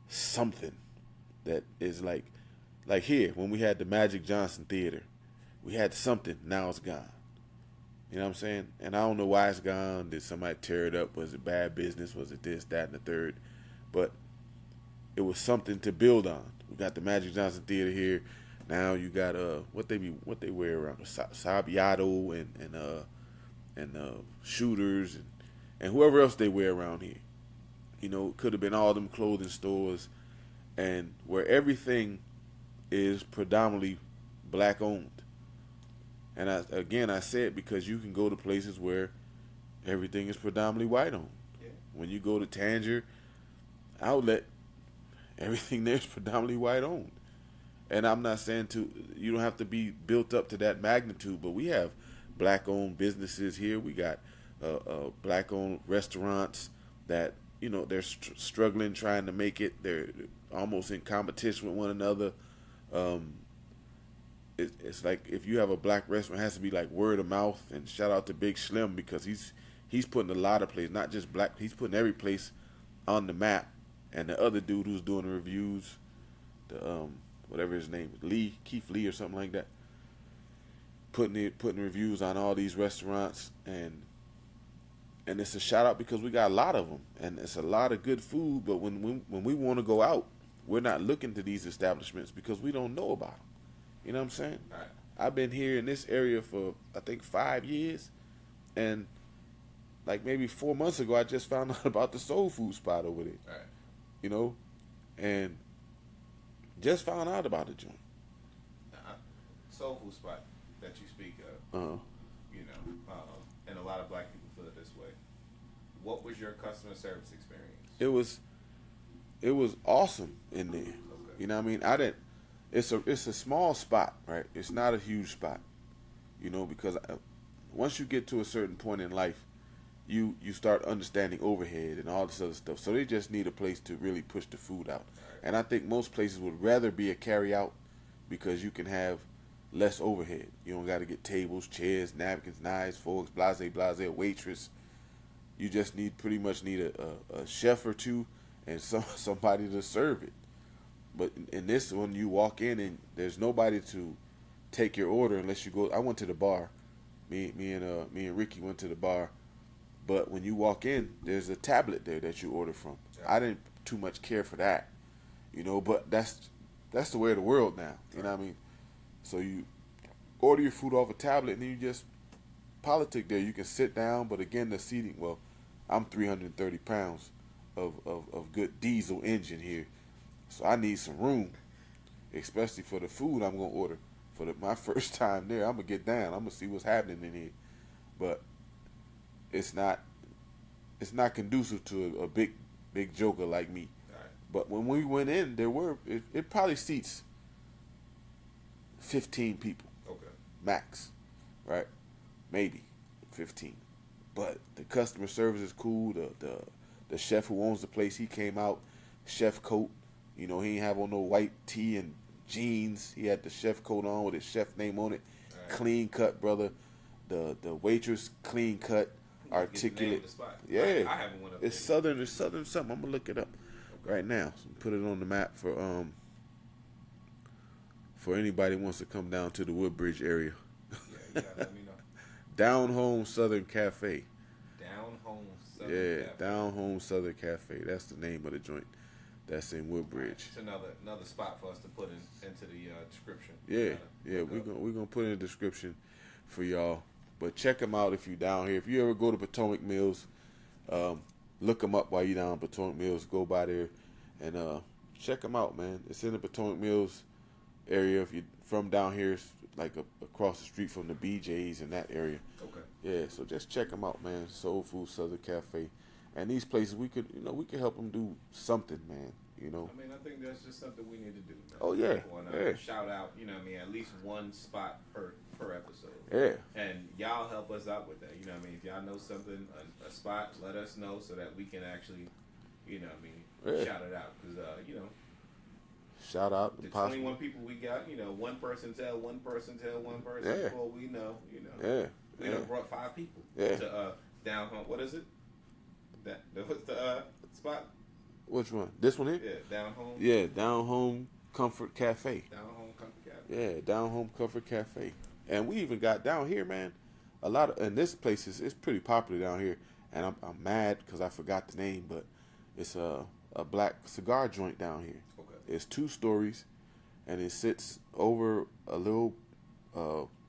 something that is like here when we had the Magic Johnson Theater, we had something. Now it's gone. You know what I'm saying? And I don't know why it's gone. Did somebody tear it up? Was it bad business? Was it this, that, and the third? But it was something to build on. We got the Magic Johnson Theater here. Now you got what they wear around Sabiato and shooters and whoever else they wear around here. You know, it could have been all them clothing stores, and where everything is predominantly black owned. And I said because you can go to places where everything is predominantly white owned. Yeah. When you go to Tanger Outlet, everything there is predominantly white owned. And I'm not saying you don't have to be built up to that magnitude, but we have black owned businesses here. We got black owned restaurants that, you know, they're struggling trying to make it. They're almost in competition with one another. It's like if you have a black restaurant, it has to be like word of mouth. And shout out to Big Slim because he's putting a lot of places, not just black. He's putting every place on the map. And the other dude who's doing the reviews, the whatever his name is, Keith Lee or something like that. putting reviews on all these restaurants, and it's a shout out because we got a lot of them, and it's a lot of good food. But when we want to go out, we're not looking to these establishments because we don't know about them. You know what I'm saying? Right. I've been here in this area for I think 5 years, and like maybe 4 months ago, I just found out about the soul food spot over there. Right. You know, and just found out about the joint. Soul food spot that you speak of, you know, and a lot of black people feel it this way. What was your customer service experience? It was awesome in there. Okay. You know what I mean? I didn't. It's a small spot, right? It's not a huge spot, you know, because once you get to a certain point in life, you start understanding overhead and all this other stuff. So they just need a place to really push the food out. Right. And I think most places would rather be a carry out because you can have less overhead. You don't got to get tables, chairs, napkins, knives, forks, blase, a waitress. You just pretty much need a chef or two and somebody to serve it. But in this one, you walk in and there's nobody to take your order unless you go. I went to the bar. Me and Ricky went to the bar. But when you walk in, there's a tablet there that you order from. Yeah. I didn't too much care for that, you know. But that's the way of the world now. You know what I mean? So you order your food off a tablet and then you just politic there. You can sit down, but again, the seating. Well, I'm 330 pounds of good diesel engine here. So I need some room, especially for the food I'm going to order. For my first time there, I'm going to get down. I'm going to see what's happening in here. But it's not conducive to a big joker like me. Right. But when we went in, it probably seats 15 people. Okay. Max, right? Maybe 15. But the customer service is cool. The chef who owns the place, he came out, chef coat. You know, he ain't have on no white tee and jeans. He had the chef coat on with his chef name on it. Right. Clean cut, brother. The waitress, clean cut, articulate. Yeah, I haven't went up it's there. Southern. It's Southern something. I'm gonna look it up right now. So put it on the map for anybody who wants to come down to the Woodbridge area. Yeah, you gotta let me know. Down Home Southern Cafe. Down Home Southern Cafe. Down Home Southern Cafe. That's the name of the joint. That's in Woodbridge. It's another spot for us to put into the description. Yeah. We're gonna put in the description for y'all. But check them out if you're down here. If you ever go to Potomac Mills, look them up while you're down at Potomac Mills. Go by there and check them out, man. It's in the Potomac Mills area. If you're from down here, it's like across the street from the BJ's in that area. Okay. Yeah, so just check them out, man. Soul Food Southern Cafe. And these places, we could help them do something, man. You know. I mean, I think that's just something we need to do, man. Oh yeah. Yeah. Shout out, you know what I mean, at least one spot per episode. Yeah. And y'all help us out with that. You know what I mean? If y'all know something, a spot, let us know so that we can actually, you know what I mean, shout it out. Because, you know. Shout out. The 21 people we got, you know, one person tell one person. Before we know, you know. Yeah. We done brought 5 people to down home. What is it? What's the spot? Which one? This one here? Yeah, Down Home. Yeah, Down Home Comfort Cafe. Down Home Comfort Cafe. Yeah, Down Home Comfort Cafe. And we even got down here, man. And this place is pretty popular down here. And I'm mad because I forgot the name, but it's a black cigar joint down here. Okay. It's 2 stories, and it sits over a little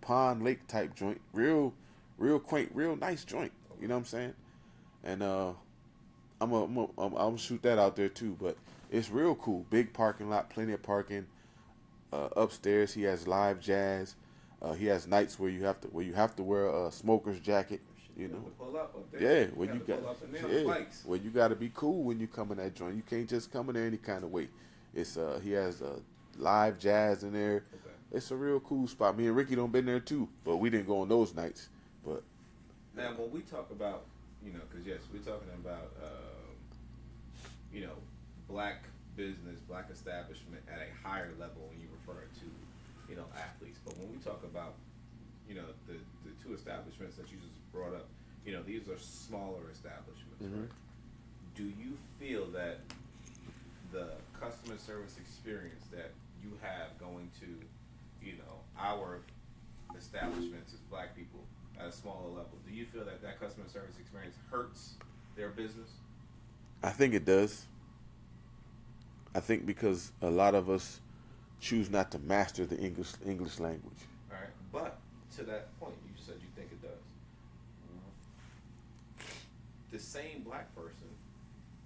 pond lake type joint. Real quaint, real nice joint. You know what I'm saying? And I'm gonna shoot that out there too. But it's real cool. Big parking lot, plenty of parking. Upstairs, he has live jazz. He has nights where you have to wear a smoker's jacket. You know, pull up there. Yeah, where you got to be cool when you come in that joint. You can't just come in there any kind of way. It's he has live jazz in there. Okay. It's a real cool spot. Me and Ricky done been there too, but we didn't go on those nights. But now when we talk about, you know, because yes, we're talking about you know, black business, black establishment at a higher level when you refer to, you know, athletes. But when we talk about, you know, the 2 establishments that you just brought up, you know, these are smaller establishments, mm-hmm. right? Do you feel that the customer service experience that you have going to, you know, our establishments as black people at a smaller level, do you feel that that customer service experience hurts their business? I think it does. I think because a lot of us choose not to master the English language. All right, but to that point, you just said you think it does. The same black person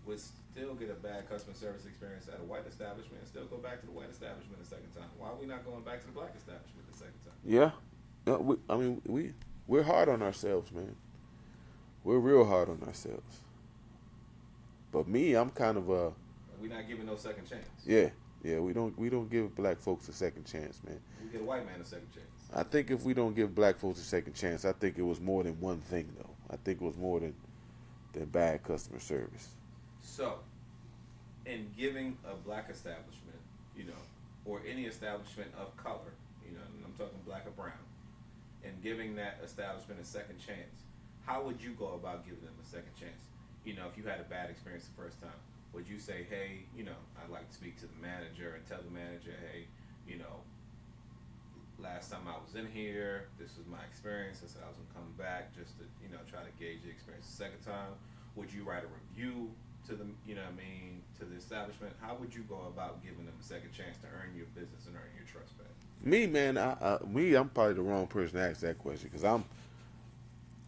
would still get a bad customer service experience at a white establishment and still go back to the white establishment a second time. Why are we not going back to the black establishment the second time? Yeah. No, we're hard on ourselves, man. We're real hard on ourselves. But me, I'm kind of a. We're not giving no second chance. Yeah. We don't give black folks a second chance, man. We get a white man a second chance. I think if we don't give black folks a second chance, I think it was more than one thing, though. I think it was more than bad customer service. So, in giving a black establishment, or any establishment of color, and I'm talking black or brown, and giving that establishment a second chance, how would you go about giving them a second chance? If you had a bad experience the first time, would you say, hey, I'd like to speak to the manager and tell the manager, hey, last time I was in here, this was my experience. I said I was going to come back just to, try to gauge the experience the second time. Would you write a review to the, to the establishment? How would you go about giving them a second chance to earn your business and earn your trust back? Me, man, I'm probably the wrong person to ask that question because I'm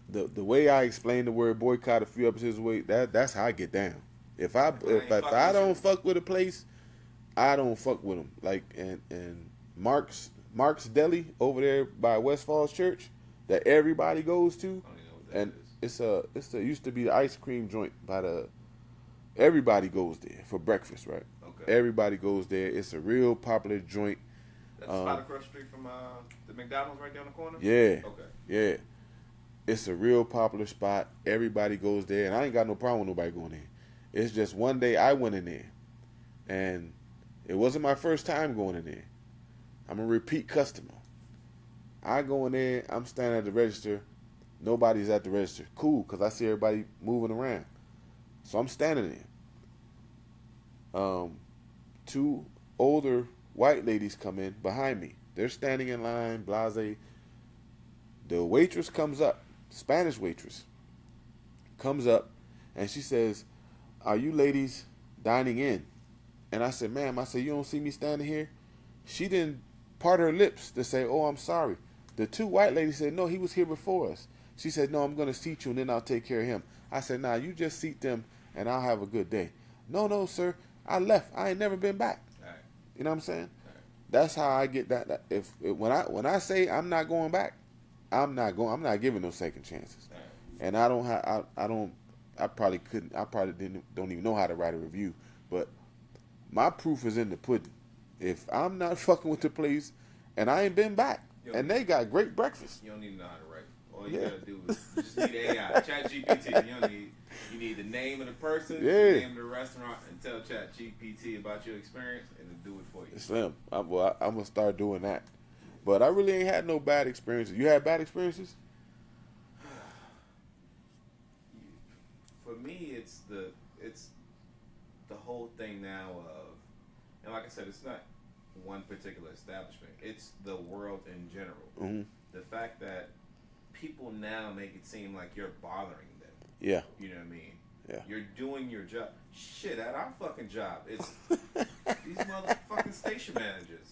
the way I explained the word boycott a few episodes away. That's how I get down. If I don't fuck with a place, I don't fuck with them. Like and Mark's Deli over there by West Falls Church that everybody goes to, I don't even know what that and is. it's used to be the ice cream joint by the. Everybody goes there for breakfast, right? Okay. Everybody goes there. It's a real popular joint. That's the spot across the street from the McDonald's right down the corner? Yeah. Okay. Yeah. It's a real popular spot. Everybody goes there, and I ain't got no problem with nobody going there. It's just one day I went in there, and it wasn't my first time going in there. I'm a repeat customer. I go in there, I'm standing at the register. Nobody's at the register. Cool, because I see everybody moving around. So I'm standing there. Two older white ladies come in behind me. They're standing in line, blase. The waitress comes up, Spanish waitress, comes up, and she says, "Are you ladies dining in?" And I said, "Ma'am," I said, "you don't see me standing here?" She didn't part her lips to say, "Oh, I'm sorry." The two white ladies said, "No, he was here before us." She said, "No, I'm going to seat you, and then I'll take care of him." I said, "Nah, you just seat them, and I'll have a good day." "No, sir, I left. I ain't never been back." All right. You know what I'm saying? All right. That's how I get that. When I say I'm not going back, I'm not going. I'm not giving no second chances. All right. And I don't have. I probably couldn't. I probably don't even know how to write a review. But my proof is in the pudding. If I'm not fucking with the place, and I ain't been back, and they got great breakfast. You don't need to know how to write. All you gotta do is you just need AI, ChatGPT. You need the name of the person, the name of the restaurant, and tell ChatGPT about your experience, and it'll do it for you. Slim. I'm gonna start doing that. But I really ain't had no bad experiences. You had bad experiences? For me, it's the whole thing now of, and like I said, it's not one particular establishment. It's the world in general. Mm-hmm. The fact that people now make it seem like you're bothering them. Yeah. You know what I mean? Yeah. You're doing your job. Shit, at our fucking job, it's these motherfucking station managers.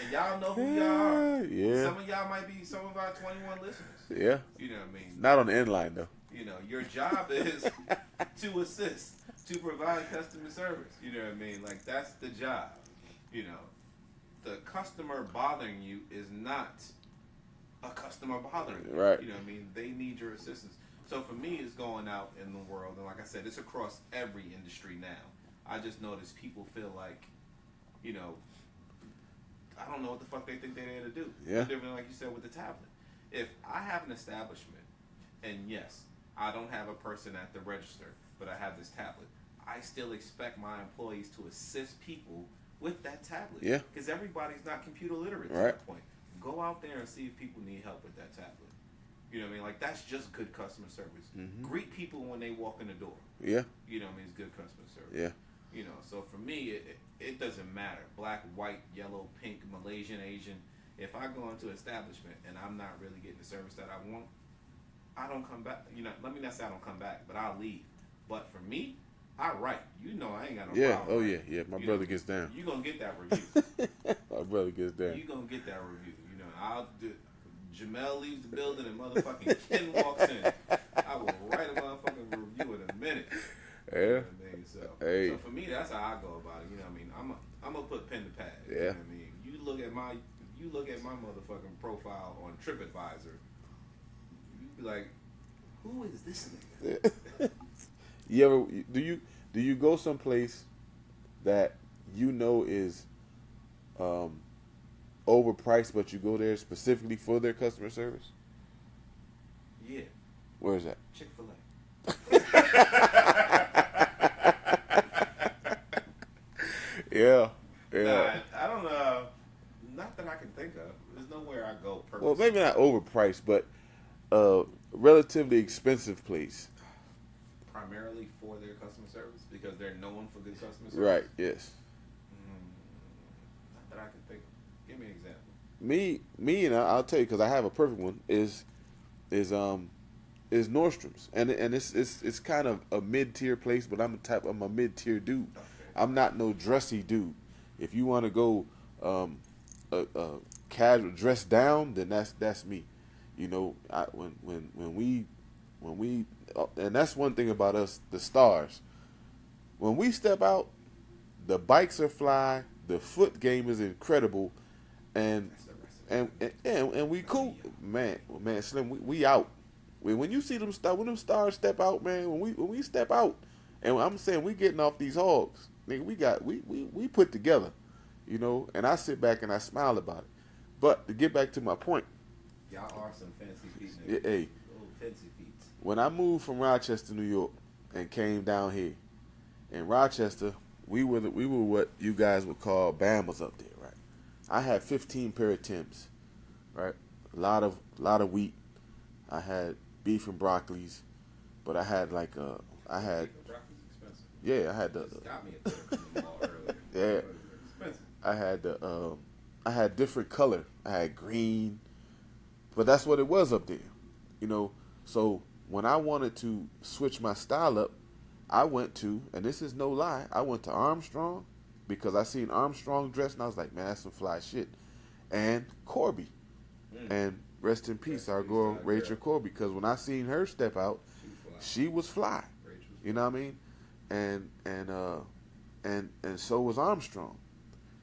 And y'all know who y'all are. Yeah. Some of y'all might be some of our 21 listeners. Yeah. You know what I mean? Not on the end line, though. Your job is to assist, to provide customer service. You know what I mean? Like, that's the job. The customer bothering you is not a customer bothering you. Right. You know what I mean? They need your assistance. So for me, it's going out in the world, and like I said, it's across every industry now. I just notice people feel like, I don't know what the fuck they think they're there to do. Yeah. Different, like you said, with the tablet. If I have an establishment, and yes, I don't have a person at the register, but I have this tablet, I still expect my employees to assist people with that tablet. Yeah. Because everybody's not computer literate Right. at that point. Go out there and see if people need help with that tablet. You know what I mean? Like, that's just good customer service. Mm-hmm. Greet people when they walk in the door. Yeah. You know what I mean? It's good customer service. Yeah. So for me, it doesn't matter. Black, white, yellow, pink, Malaysian, Asian. if I go into an establishment and I'm not really getting the service that I want, I don't come back. You know, let me not say I don't come back, but I'll leave. But for me, I write. You know, I ain't got no problem. Oh right? yeah. My brother gets down. You gonna get that review. My brother gets down. You gonna get that review. You know, I'll do. Jamel leaves the building and motherfucking Ken walks in. I will write a motherfucking review in a minute. Yeah. You know what I mean? So for me, that's how I go about it. You know what I mean? I'm gonna put pen to pad. Yeah. You know what I mean? You look at my motherfucking profile on TripAdvisor. You be like, who is this nigga? Do you go someplace that you know is overpriced, but you go there specifically for their customer service? Yeah. Where is that? Chick-fil-A. Yeah. Nah, I don't know. Not that I can think of. There's nowhere I go purposely. Well, maybe not overpriced, but relatively expensive place. Primarily for their customer service because they're known for good customer service. Right. Yes. Not that I can think of. Give me an example. Me, and I'll tell you because I have a perfect one. Is Nordstrom's, and it's kind of a mid-tier place, but I'm a mid-tier dude. Okay. I'm not no dressy dude. If you want to go casual dress down, then that's me. You know, when we and that's one thing about us, the stars. When we step out, the bikes are fly, the foot game is incredible, and we cool, man, Slim, we out. When you see when them stars step out, man, when we step out, and I'm saying we getting off these hogs, nigga, we put together, you know, and I sit back and I smile about it. But to get back to my point, y'all are some fancy feet, nigga. hey, fancy feet. when I moved from Rochester, New York, and came down here, in Rochester, we were what you guys would call Bamas up there, right? I had 15 pair of Timbs, right? A lot of wheat. I had beef and broccolis, but I had Broccoli's expensive. Yeah, I had the. Got me a tip from the mall earlier. Yeah, Expensive. I had different color. I had green, but that's what it was up there, you know. So when I wanted to switch my style up, I went to, and this is no lie, I went to Armstrong because I seen Armstrong dressed, and I was like, man, that's some fly shit. And Corby, and rest in peace, our girl Rachel Corby, because when I seen her step out, she was fly. You know what I mean? And so was Armstrong.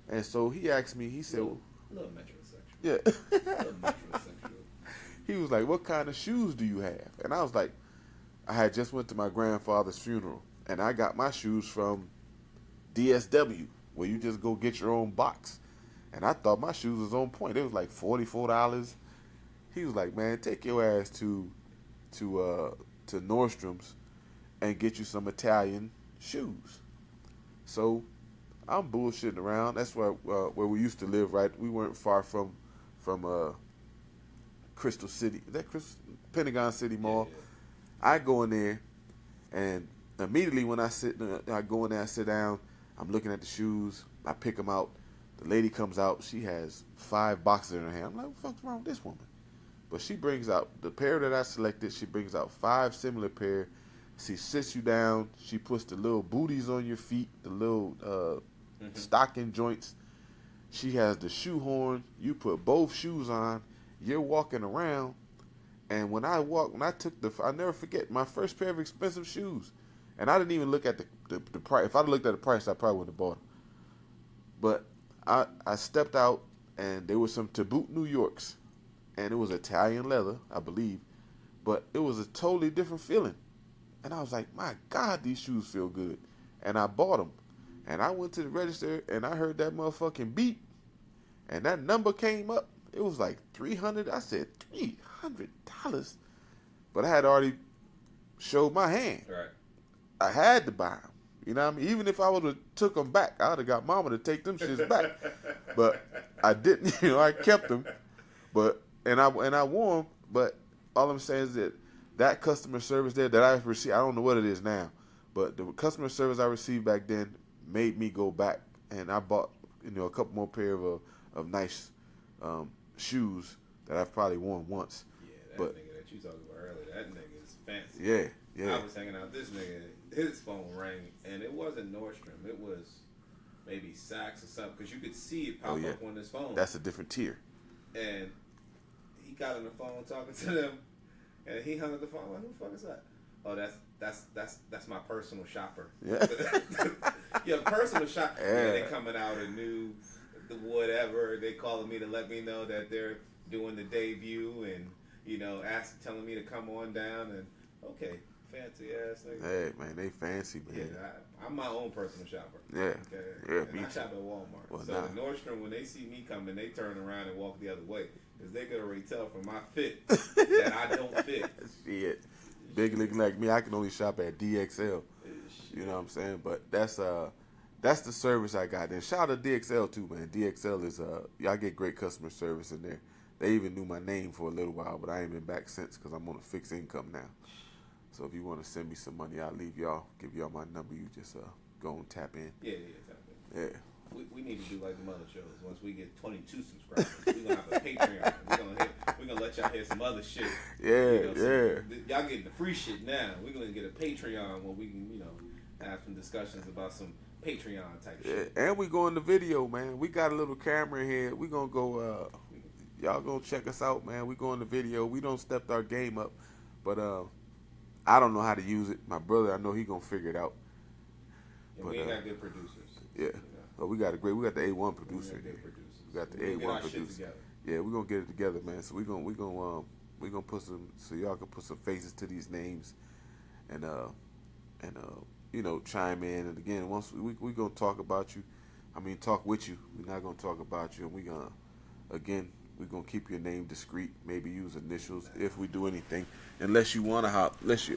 And so he asked me, he said, a little metrosexual. yeah. A little metrosexual. He was like, what kind of shoes do you have? And I was like, I had just went to my grandfather's funeral, and I got my shoes from DSW, where you just go get your own box. And I thought my shoes was on point. It was like $44. He was like, man, take your ass to Nordstrom's and get you some Italian shoes. So I'm bullshitting around. That's where we used to live, right? We weren't far from Crystal City. Is that Pentagon City Mall? Yeah. I go in there, and immediately when I go in there, I sit down. I'm looking at the shoes. I pick them out. The lady comes out. She has 5 boxes in her hand. I'm like, what the fuck's wrong with this woman? But she brings out the pair that I selected. She brings out 5 similar pair. She sits you down. She puts the little booties on your feet, the little stocking joints. She has the shoe horn. You put both shoes on. You're walking around. And when I never forget my first pair of expensive shoes. And I didn't even look at the price. If I'd looked at the price, I probably wouldn't have bought them. But I stepped out, and there was some Taboot New Yorks. And it was Italian leather, I believe. But it was a totally different feeling. And I was like, my God, these shoes feel good. And I bought them. And I went to the register, and I heard that motherfucking beep. And that number came up. It was like $300. I said, $300? But I had already showed my hand. Right. I had to buy them. You know what I mean? Even if I would have took them back, I would have got mama to take them shits back. But I didn't. You know, I kept them. But and I wore them. But all I'm saying is that customer service there that I received, I don't know what it is now, but the customer service I received back then made me go back, and I bought a couple more pair of nice shoes that I've probably worn once. Yeah, that but nigga that you talking about earlier, that nigga is fancy. Yeah. I was hanging out with this nigga, his phone rang, and it wasn't Nordstrom. It was maybe Saks or something, because you could see it pop up on his phone. That's a different tier. And he got on the phone talking to them, and he hung up the phone. I'm like, who the fuck is that? Oh, that's my personal shopper. Yeah. Yeah, personal shopper. Yeah, they coming out a new, whatever. They calling me to let me know that they're doing the debut, and telling me to come on down. And okay, fancy ass nigga. Hey man, they fancy, man. Yeah, I'm my own personal shopper. Yeah, okay? yeah. And I shop at Walmart. Well, so the Nordstrom, when they see me coming, they turn around and walk the other way, because they could already tell from my fit that I don't fit. Shit. Big looking like me, I can only shop at DXL. You know what I'm saying? But that's the service I got. And shout out to DXL too, man. DXL is y'all get great customer service in there. They even knew my name for a little while, but I ain't been back since because I'm on a fixed income now. So if you want to send me some money, I'll give y'all my number. You just go and tap in. Yeah, tap in. Yeah. We need to do like the other shows. Once we get 22 subscribers, we're gonna have a Patreon. We're gonna let y'all hear some other shit. Y'all getting the free shit now. We're gonna get a Patreon where we can, have some discussions about some Patreon type shit. And we go in the video, man. We got a little camera here. We gonna go. Y'all gonna check us out, man. We go in the video. We don't step our game up, but I don't know how to use it. My brother, I know he gonna figure it out. Yeah, but, we ain't got good producers. Yeah. But we got the A1 producer here. We got the A1 producer. Yeah, we're gonna get it together, man. So we gonna put some, so y'all can put some faces to these names, and chime in. And again, once we gonna talk about you, talk with you. We're not gonna talk about you, and we're gonna keep your name discreet. Maybe use initials if we do anything, unless you wanna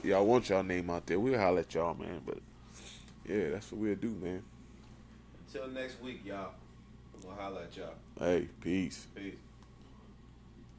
y'all want y'all name out there. We'll holler at y'all, man. But yeah, that's what we'll do, man. Until next week, y'all. We're gonna holler at y'all. Hey, peace. Peace.